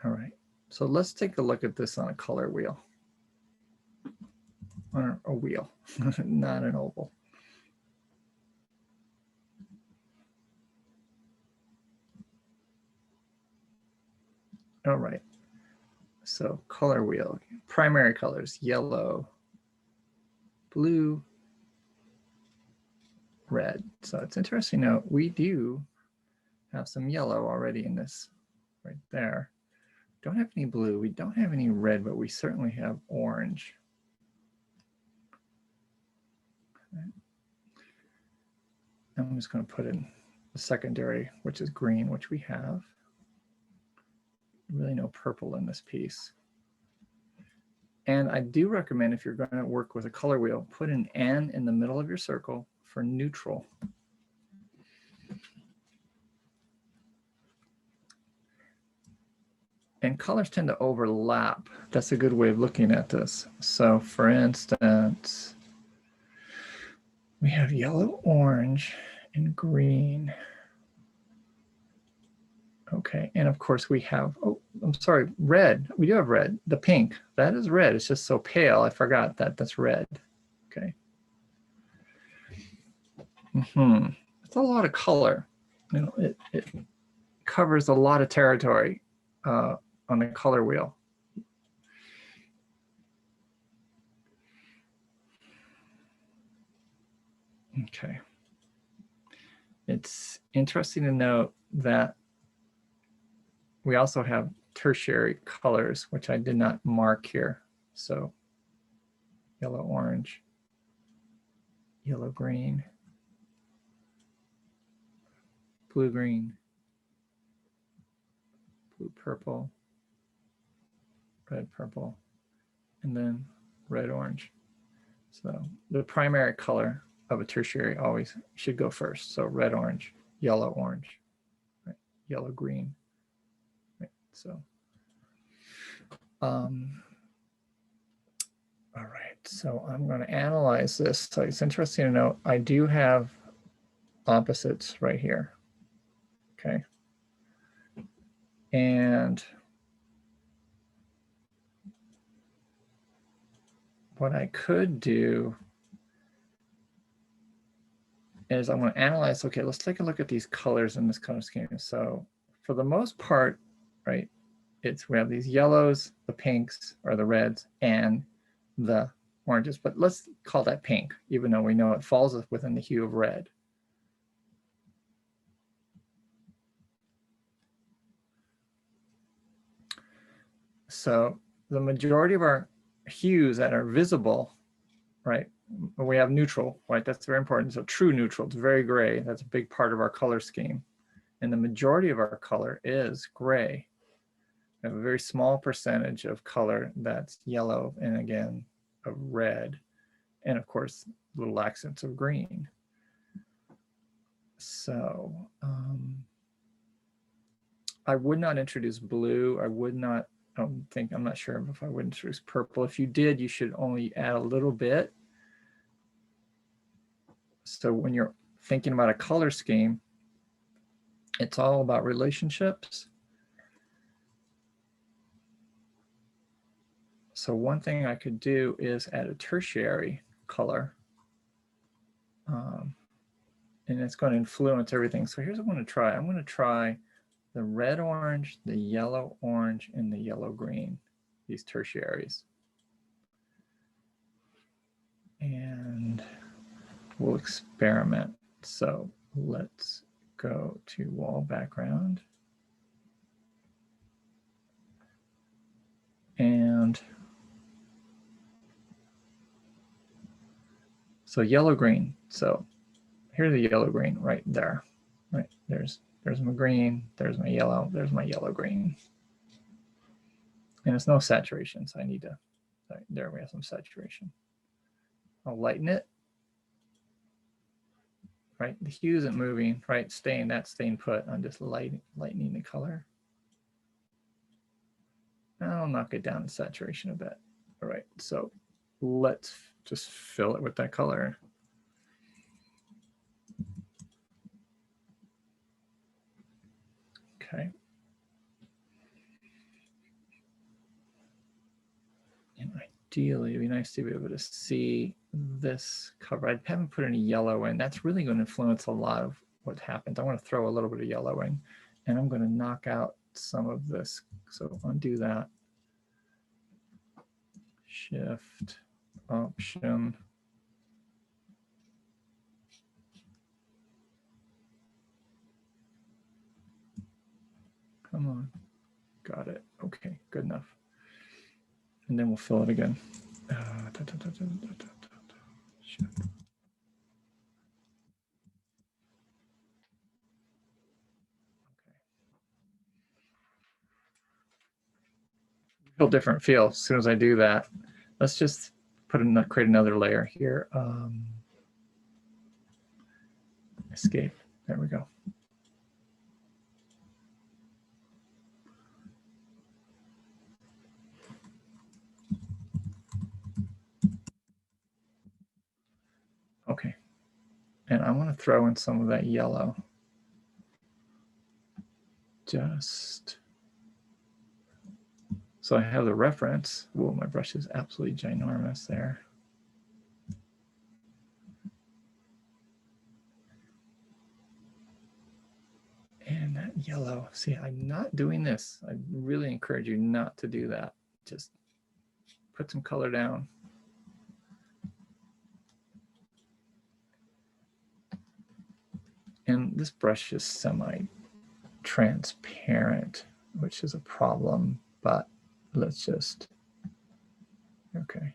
All right, so let's take a look at this on a color wheel. On a wheel, not an oval. All right, so color wheel, primary colors, yellow, blue, red. So it's interesting to note we do have some yellow already in this right there. Don't have any blue, we don't have any red, but we certainly have orange. Okay. I'm just going to put in the secondary, which is green, which we have. Really no purple in this piece. And I do recommend, if you're going to work with a color wheel, put an N in the middle of your circle for neutral. And colors tend to overlap. That's a good way of looking at this. So for instance, we have yellow, orange, and green. Okay, and of course we have, oh, I'm sorry, red. We do have red. The pink, that is red. It's just so pale. I forgot that that's red. Okay. It's a lot of color. You know, it covers a lot of territory on the color wheel. Okay. It's interesting to note that we also have tertiary colors, which I did not mark here. So yellow, orange, yellow, green, blue, green, blue, purple, red, purple, and then red, orange. So the primary color of a tertiary always should go first. So red, orange, yellow, orange, right? Yellow, green. Right? So, all right, so I'm going to analyze this. So it's interesting to note I do have opposites right here. Okay. And what I could do is I'm going to analyze, okay, let's take a look at these colors in this color scheme. So for the most part, right, we have these yellows, the pinks, or the reds, and the oranges, but let's call that pink, even though we know it falls within the hue of red. So the majority of our hues that are visible, right, we have neutral, right, that's very important. So true neutral, it's very gray, that's a big part of our color scheme. And the majority of our color is gray. We have a very small percentage of color that's yellow, and again, of red, and of course, little accents of green. So I would not introduce blue. I would not, I'm not sure if I would introduce purple. If you did, you should only add a little bit. So when you're thinking about a color scheme, it's all about relationships. So one thing I could do is add a tertiary color. And it's going to influence everything. So here's what I'm going to try. I'm going to try the red orange, the yellow orange, and the yellow green, these tertiaries. And we'll experiment. So let's go to wall background. And so yellow green. So here's the yellow green right there. Right, there's my green, there's my yellow, there's my yellow green. And it's no saturation, so I need to, right, there we have some saturation. I'll lighten it. Right, the hue isn't moving, right, staying put. I'm just lightening the color. I'll knock it down in saturation a bit. All right, so let's just fill it with that color. Okay. And ideally, it'd be nice to be able to see this cover. I haven't put any yellow in. That's really going to influence a lot of what happens. I want to throw a little bit of yellow in, and I'm going to knock out some of this. So undo that. Shift, Option, Come on. Got it. Okay, good enough. And then we'll fill it again. Shit. Real different feel as soon as I do that. Let's just create another layer here. Escape. There we go. Okay. And I want to throw in some of that yellow. Just so I have the reference. Whoa, my brush is absolutely ginormous there. And that yellow, see, I'm not doing this. I really encourage you not to do that. Just put some color down. And this brush is semi-transparent, which is a problem, but let's just, okay.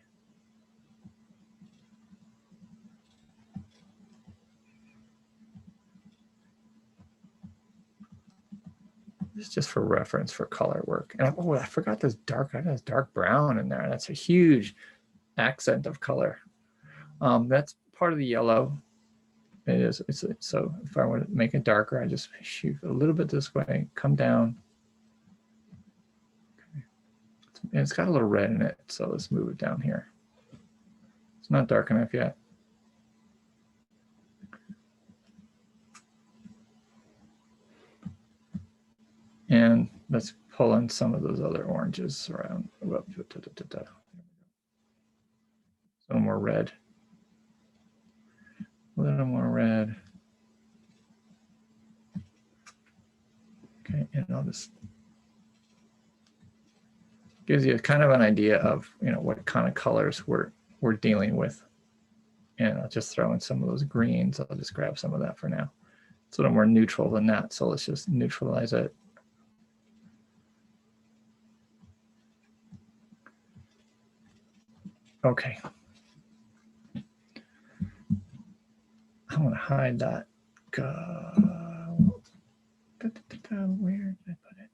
This is just for reference for color work. And I forgot this dark, I got this dark brown in there. That's a huge accent of color. That's part of the yellow. It is, so if I want to make it darker, I just shoot a little bit this way, come down. Okay. And it's got a little red in it, so let's move it down here. It's not dark enough yet. And let's pull in some of those other oranges around. A little more red. A little more red. Okay, and I'll just gives you kind of an idea of what kind of colors we're dealing with. And I'll just throw in some of those greens. I'll just grab some of that for now. It's a little more neutral than that, so let's just neutralize it. Okay. I want to hide that. Where did I put it?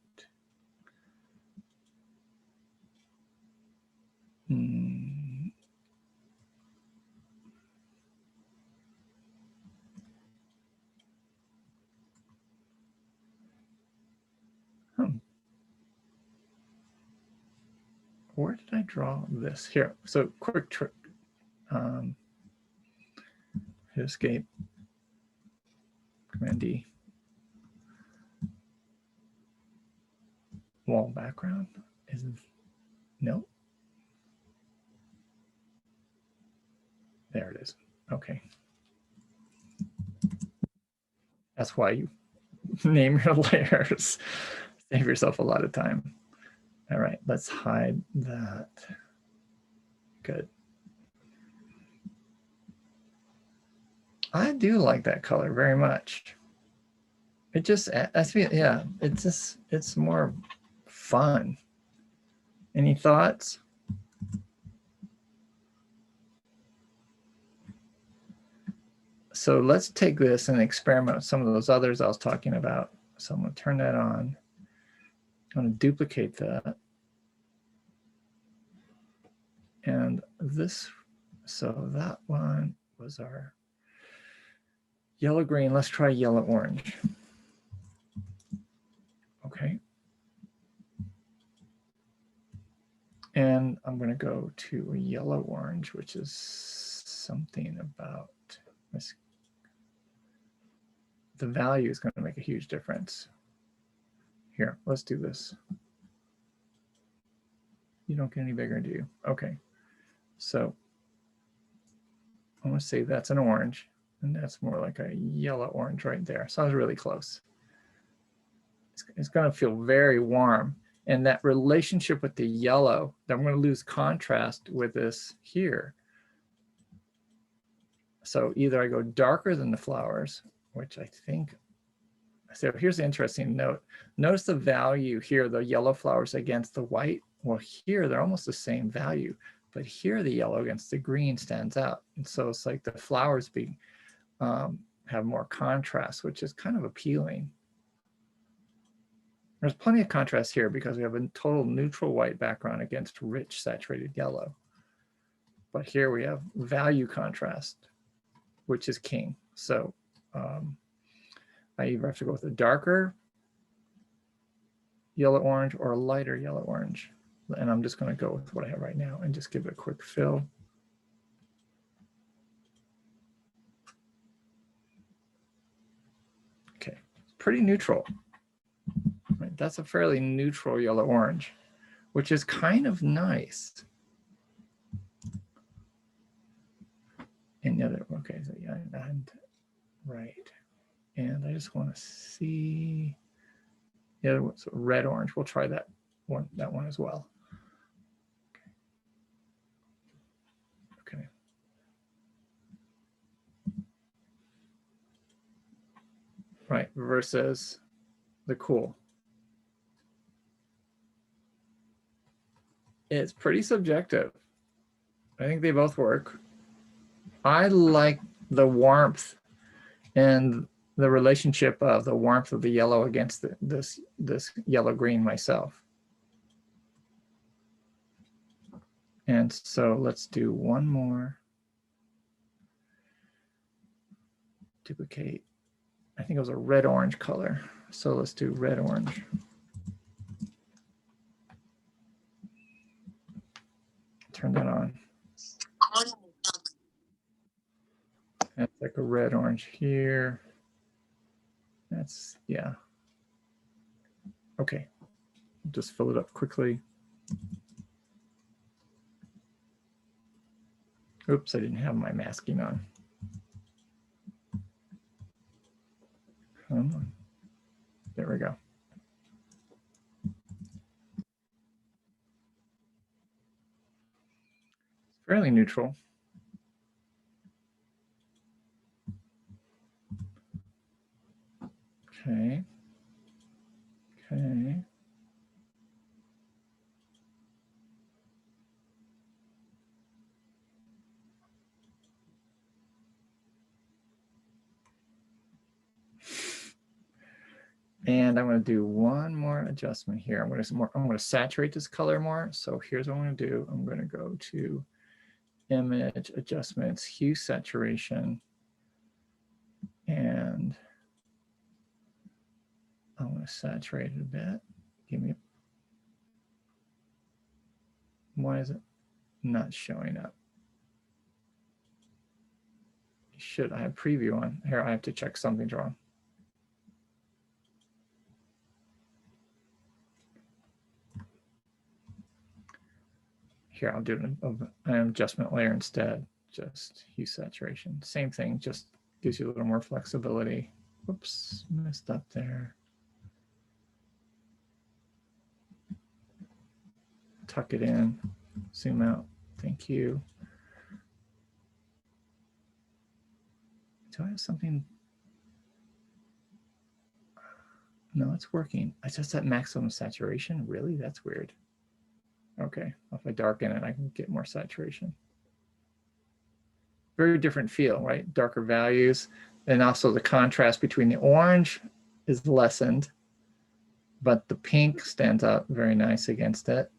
Where did I draw this? Here. So quick trick. Hit escape. Command D. Wall background is no. There it is. Okay. That's why you name your layers. Save yourself a lot of time. All right, let's hide that. Good. I do like that color very much. It just, yeah, it's more fun. Any thoughts? So let's take this and experiment with some of those others I was talking about. So I'm going to turn that on. I'm going to duplicate that. And this, so that one was our yellow green. Let's try yellow orange. Okay. And I'm going to go to a yellow orange, which is something about this. The value is going to make a huge difference. Here, let's do this. You don't get any bigger, do you? Okay. So I'm going to say that's an orange, and that's more like a yellow orange right there. So I was really close. It's going to feel very warm. And that relationship with the yellow, I'm going to lose contrast with this here. So either I go darker than the flowers, which I think So here's the interesting note. Notice the value here, the yellow flowers against the white. Well, here they're almost the same value, but here the yellow against the green stands out. And so it's like the flowers have more contrast, which is kind of appealing. There's plenty of contrast here because we have a total neutral white background against rich saturated yellow. But here we have value contrast, which is king. So I either have to go with a darker yellow orange or a lighter yellow orange. And I'm just going to go with what I have right now and just give it a quick fill. Okay, it's pretty neutral. Right, that's a fairly neutral yellow orange, which is kind of nice. And the other, okay, so yeah, and right. And I just want to see the other one's red orange. We'll try that one as well. Okay. Right, versus the cool. It's pretty subjective. I think they both work. I like the warmth and the relationship of the warmth of the yellow against this yellow green myself. And so let's do one more. Duplicate. I think it was a red orange color. So let's do red orange. Turn that on. That's like a red orange here. That's, yeah. Okay, just fill it up quickly. Oops, I didn't have my masking on. Come on. There we go. It's fairly neutral. Okay. Okay. And I'm going to do one more adjustment here. I'm going to saturate this color more. So here's what I'm going to do. I'm going to go to Image Adjustments, Hue Saturation, and I'm going to saturate it a bit. Give me. Why is it not showing up? Should I have preview on? Here, I have to check something's wrong. Here, I'll do an adjustment layer instead. Just hue saturation. Same thing, just gives you a little more flexibility. Whoops, messed up there. Tuck it in, zoom out. Thank you. Do I have something? No, it's working. It's just at maximum saturation. Really? That's weird. Okay, if I darken it, I can get more saturation. Very different feel, right? Darker values. And also the contrast between the orange is lessened, but the pink stands out very nice against it.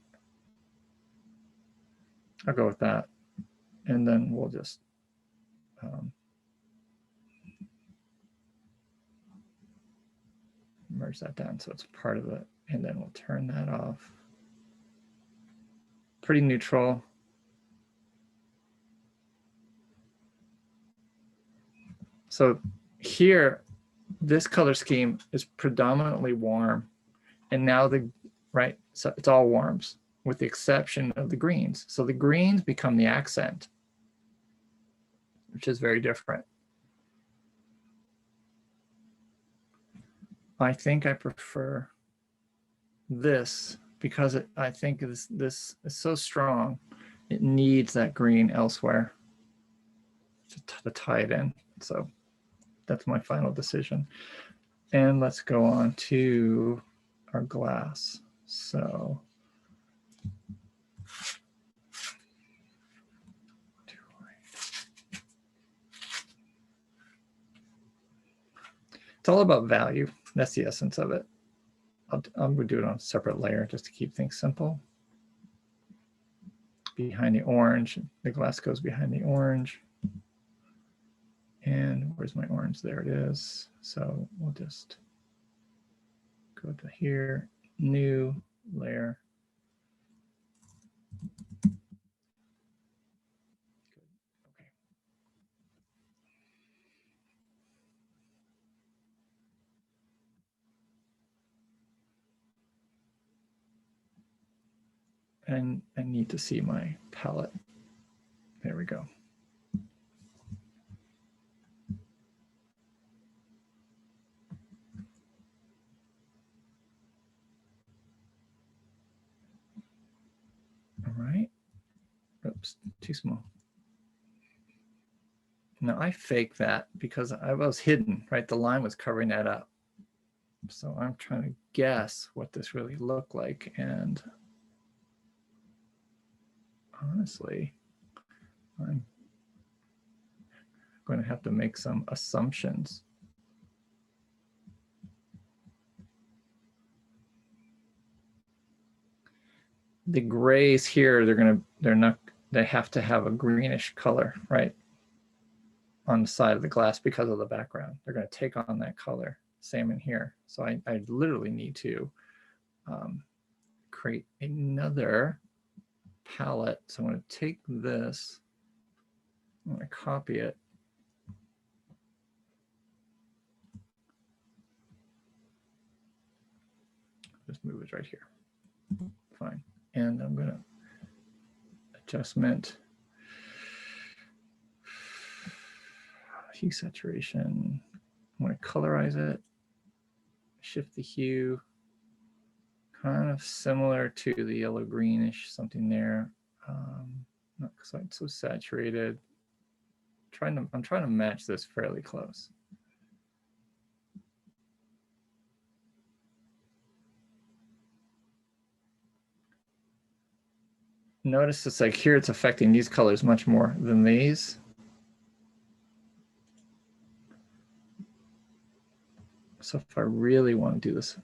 I'll go with that. And then we'll just merge that down so it's part of it. And then we'll turn that off. Pretty neutral. So here, this color scheme is predominantly warm. And now so it's all warms with the exception of the greens. So the greens become the accent, which is very different. I think I prefer this because I think this is so strong. It needs that green elsewhere to tie it in. So that's my final decision. And let's go on to our glass. So it's all about value. That's the essence of it. I'm going to do it on a separate layer just to keep things simple. Behind the orange, the glass goes behind the orange. And where's my orange? There it is. So we'll just go to here, new layer. Okay. And I need to see my palette. There we go. All right. Oops, too small. Now I faked that because I was hidden, right? The line was covering that up. So I'm trying to guess what this really looked like. And honestly, I'm going to have to make some assumptions. The grays here, they have to have a greenish color, right? On the side of the glass because of the background. They're going to take on that color. Same in here. So I literally need to create another palette. So I'm going to take this, I'm going to copy it. Just move it right here. Fine. And I'm going to adjustment, hue saturation. I'm going to colorize it, shift the hue, kind of similar to the yellow greenish, something there. Not quite so saturated. I'm trying to match this fairly close. Notice it's like here it's affecting these colors much more than these. So if I really want to do this,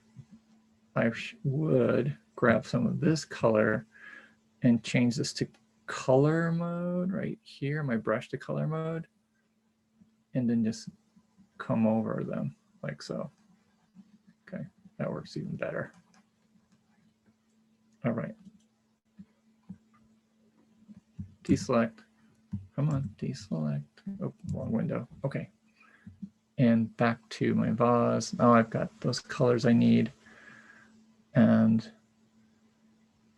I would grab some of this color and change this to color mode right here, my brush to color mode, and then just come over them like so. Okay, that works even better. All right. Deselect. Come on, deselect. Oh, wrong window. Okay. And back to my vase. Now I've got those colors I need. And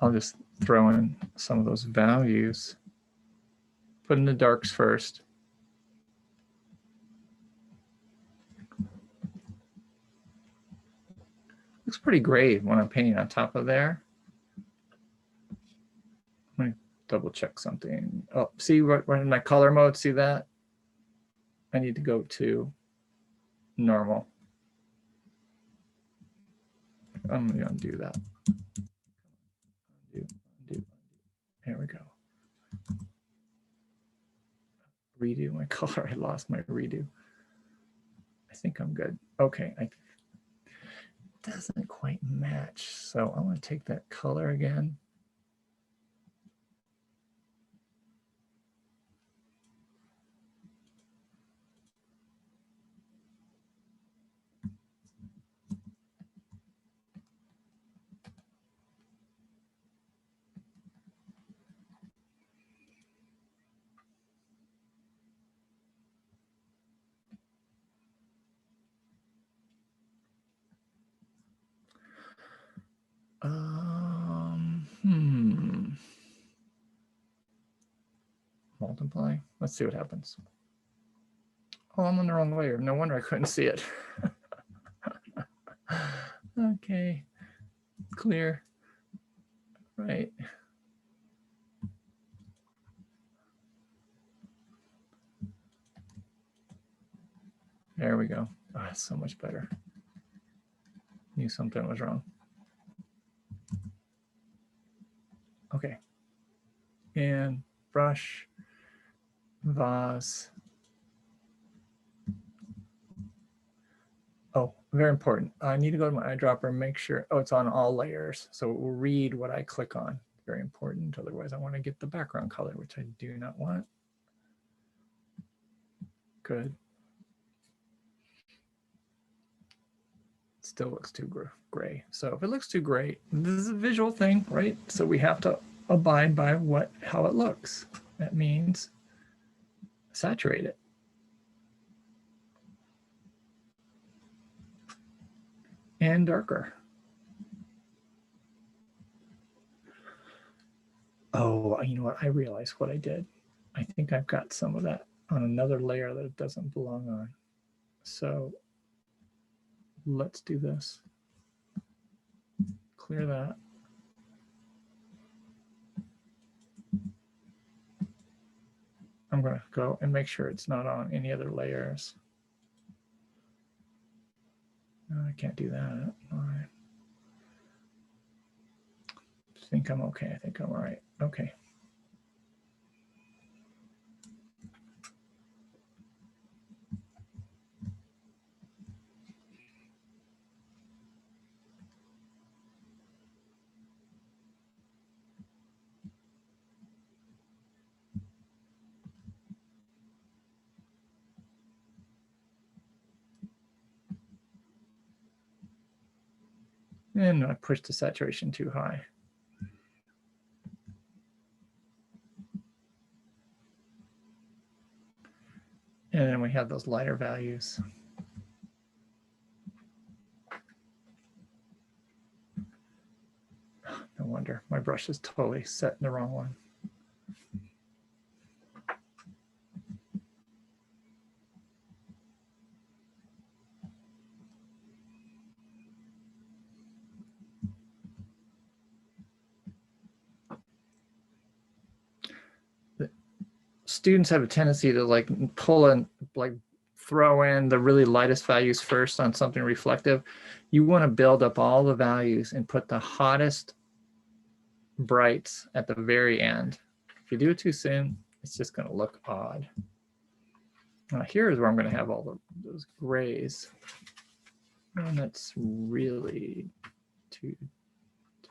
I'll just throw in some of those values. Put in the darks first. Looks pretty gray when I'm painting on top of there. Let me double check something. Oh, see what in my color mode, see that? I need to go to normal. I'm going to undo that. Undo. There we go. Redo my color. I lost my redo. I think I'm good. Okay. It doesn't quite match. So I want to take that color again. Multiply. Let's see what happens. Oh, I'm on the wrong layer. No wonder I couldn't see it. Okay. Clear. Right. There we go. Oh, that's so much better. Knew something was wrong. Okay. And brush, vase. Oh, very important. I need to go to my eyedropper and make sure, oh, it's on all layers. So it will read what I click on. Very important. Otherwise, I want to get the background color, which I do not want. Good. Still looks too gray. So if it looks too gray, this is a visual thing, right? So we have to abide by how it looks. That means saturate it. And darker. Oh, you know what? I realized what I did. I think I've got some of that on another layer that it doesn't belong on. So let's do this. Clear that. I'm going to go and make sure it's not on any other layers. No, I can't do that. All right. I think I'm okay. I think I'm all right. Okay. And I pushed the saturation too high. And then we have those lighter values. No wonder my brush is totally set in the wrong one. Students have a tendency to like pull and like throw in the really lightest values first on something reflective. You want to build up all the values and put the hottest brights at the very end. If you do it too soon, it's just going to look odd. Now here's where I'm going to have all those grays. And that's really too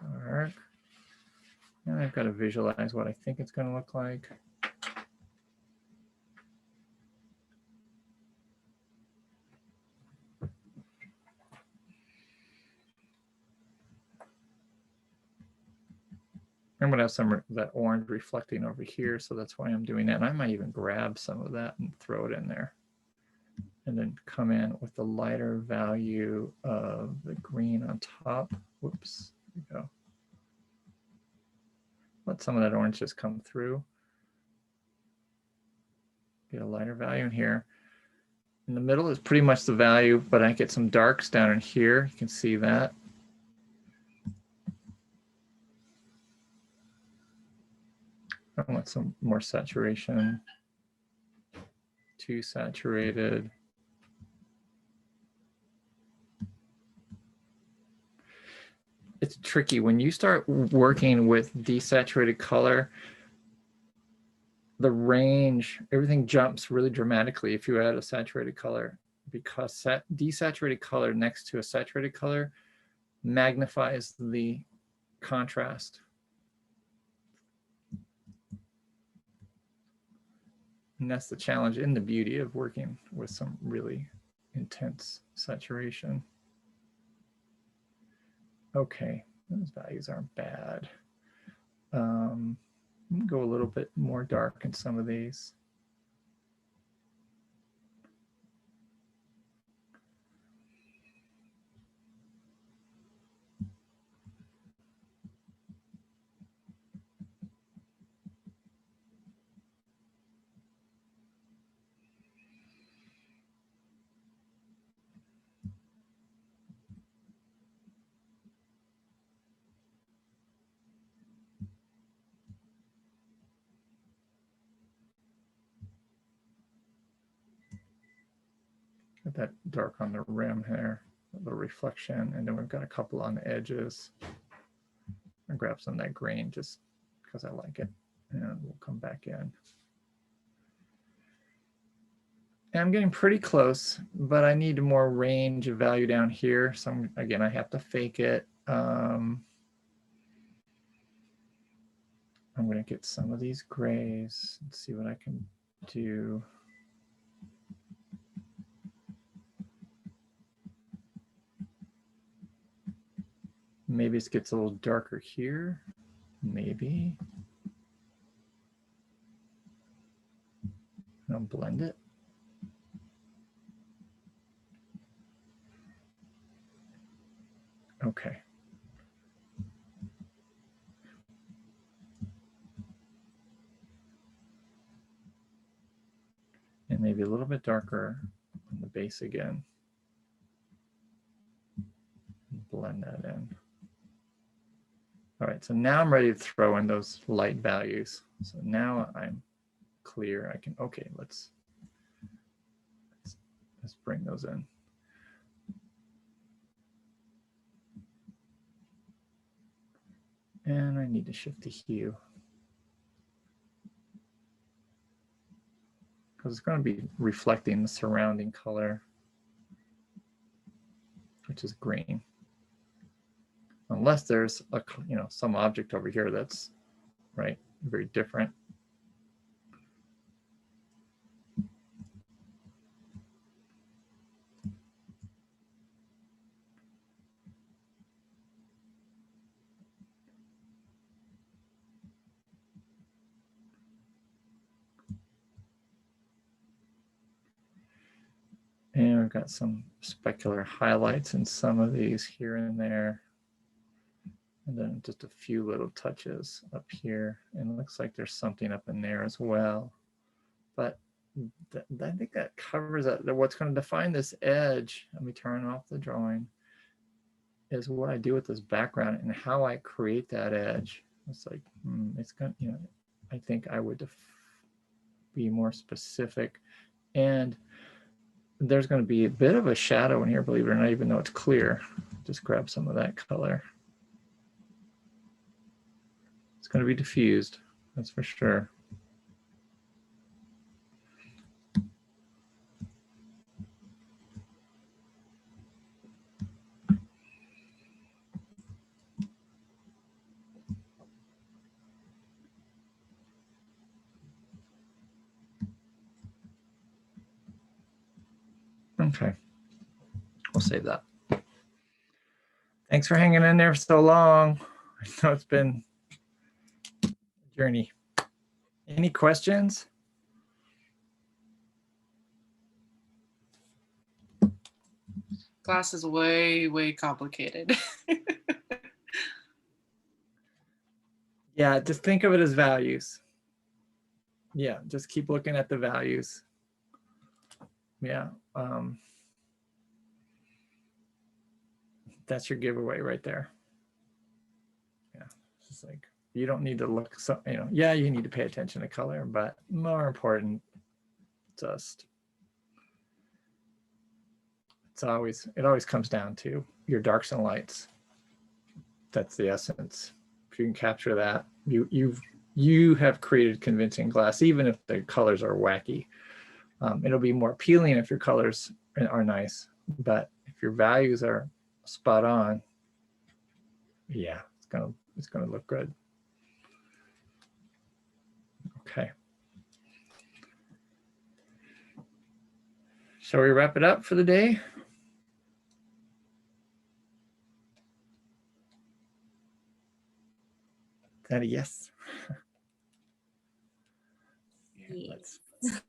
dark. And I've got to visualize what I think it's going to look like. I'm going to have some of that orange reflecting over here, so that's why I'm doing that. And I might even grab some of that and throw it in there. And then come in with the lighter value of the green on top. Whoops, there we go. Let some of that orange just come through. Get a lighter value in here. In the middle is pretty much the value, but I get some darks down in here. You can see that. I want some more saturation. Too saturated. It's tricky when you start working with desaturated color. The range, everything jumps really dramatically if you add a saturated color, because desaturated color next to a saturated color magnifies the contrast. And that's the challenge and the beauty of working with some really intense saturation. Okay, those values aren't bad. Go a little bit more dark in some of these. Get that dark on the rim here. the reflection, and then we've got a couple on the edges. I'll grab some of that green just because I like it, and we'll come back in. And I'm getting pretty close, but I need more range of value down here. So again, I have to fake it. I'm going to get some of these grays and see what I can do. Maybe it gets a little darker here. Maybe. I'll blend it. Okay. And maybe a little bit darker on the base again. Blend that in. All right, so now I'm ready to throw in those light values. So now I'm clear. I can, okay, let's bring those in. And I need to shift the hue, because it's going to be reflecting the surrounding color, which is green. Unless there's a, some object over here that's right, very different. And we've got some specular highlights in some of these here and there. And then just a few little touches up here. And it looks like there's something up in there as well. But I think that covers that. What's going to define this edge, let me turn off the drawing, is what I do with this background and how I create that edge. It's like, it's going to, I think I would be more specific. And there's going to be a bit of a shadow in here, believe it or not, even though it's clear. Just grab some of that color. It's going to be diffused, that's for sure. Okay, we'll save that. Thanks for hanging in there for so long. I know it's been a journey. Any questions? Glass is way, way complicated. Yeah, just think of it as values. Yeah, just keep looking at the values. Yeah. That's your giveaway right there. Yeah, it's just like, you don't need to look, so, yeah, you need to pay attention to color, but more important, just, it always comes down to your darks and lights. That's the essence. If you can capture that, you have created convincing glass, even if the colors are wacky. It'll be more appealing if your colors are nice, but if your values are spot on, yeah, it's gonna look good. Okay. Shall we wrap it up for the day? Is that a yes? Yes. Let's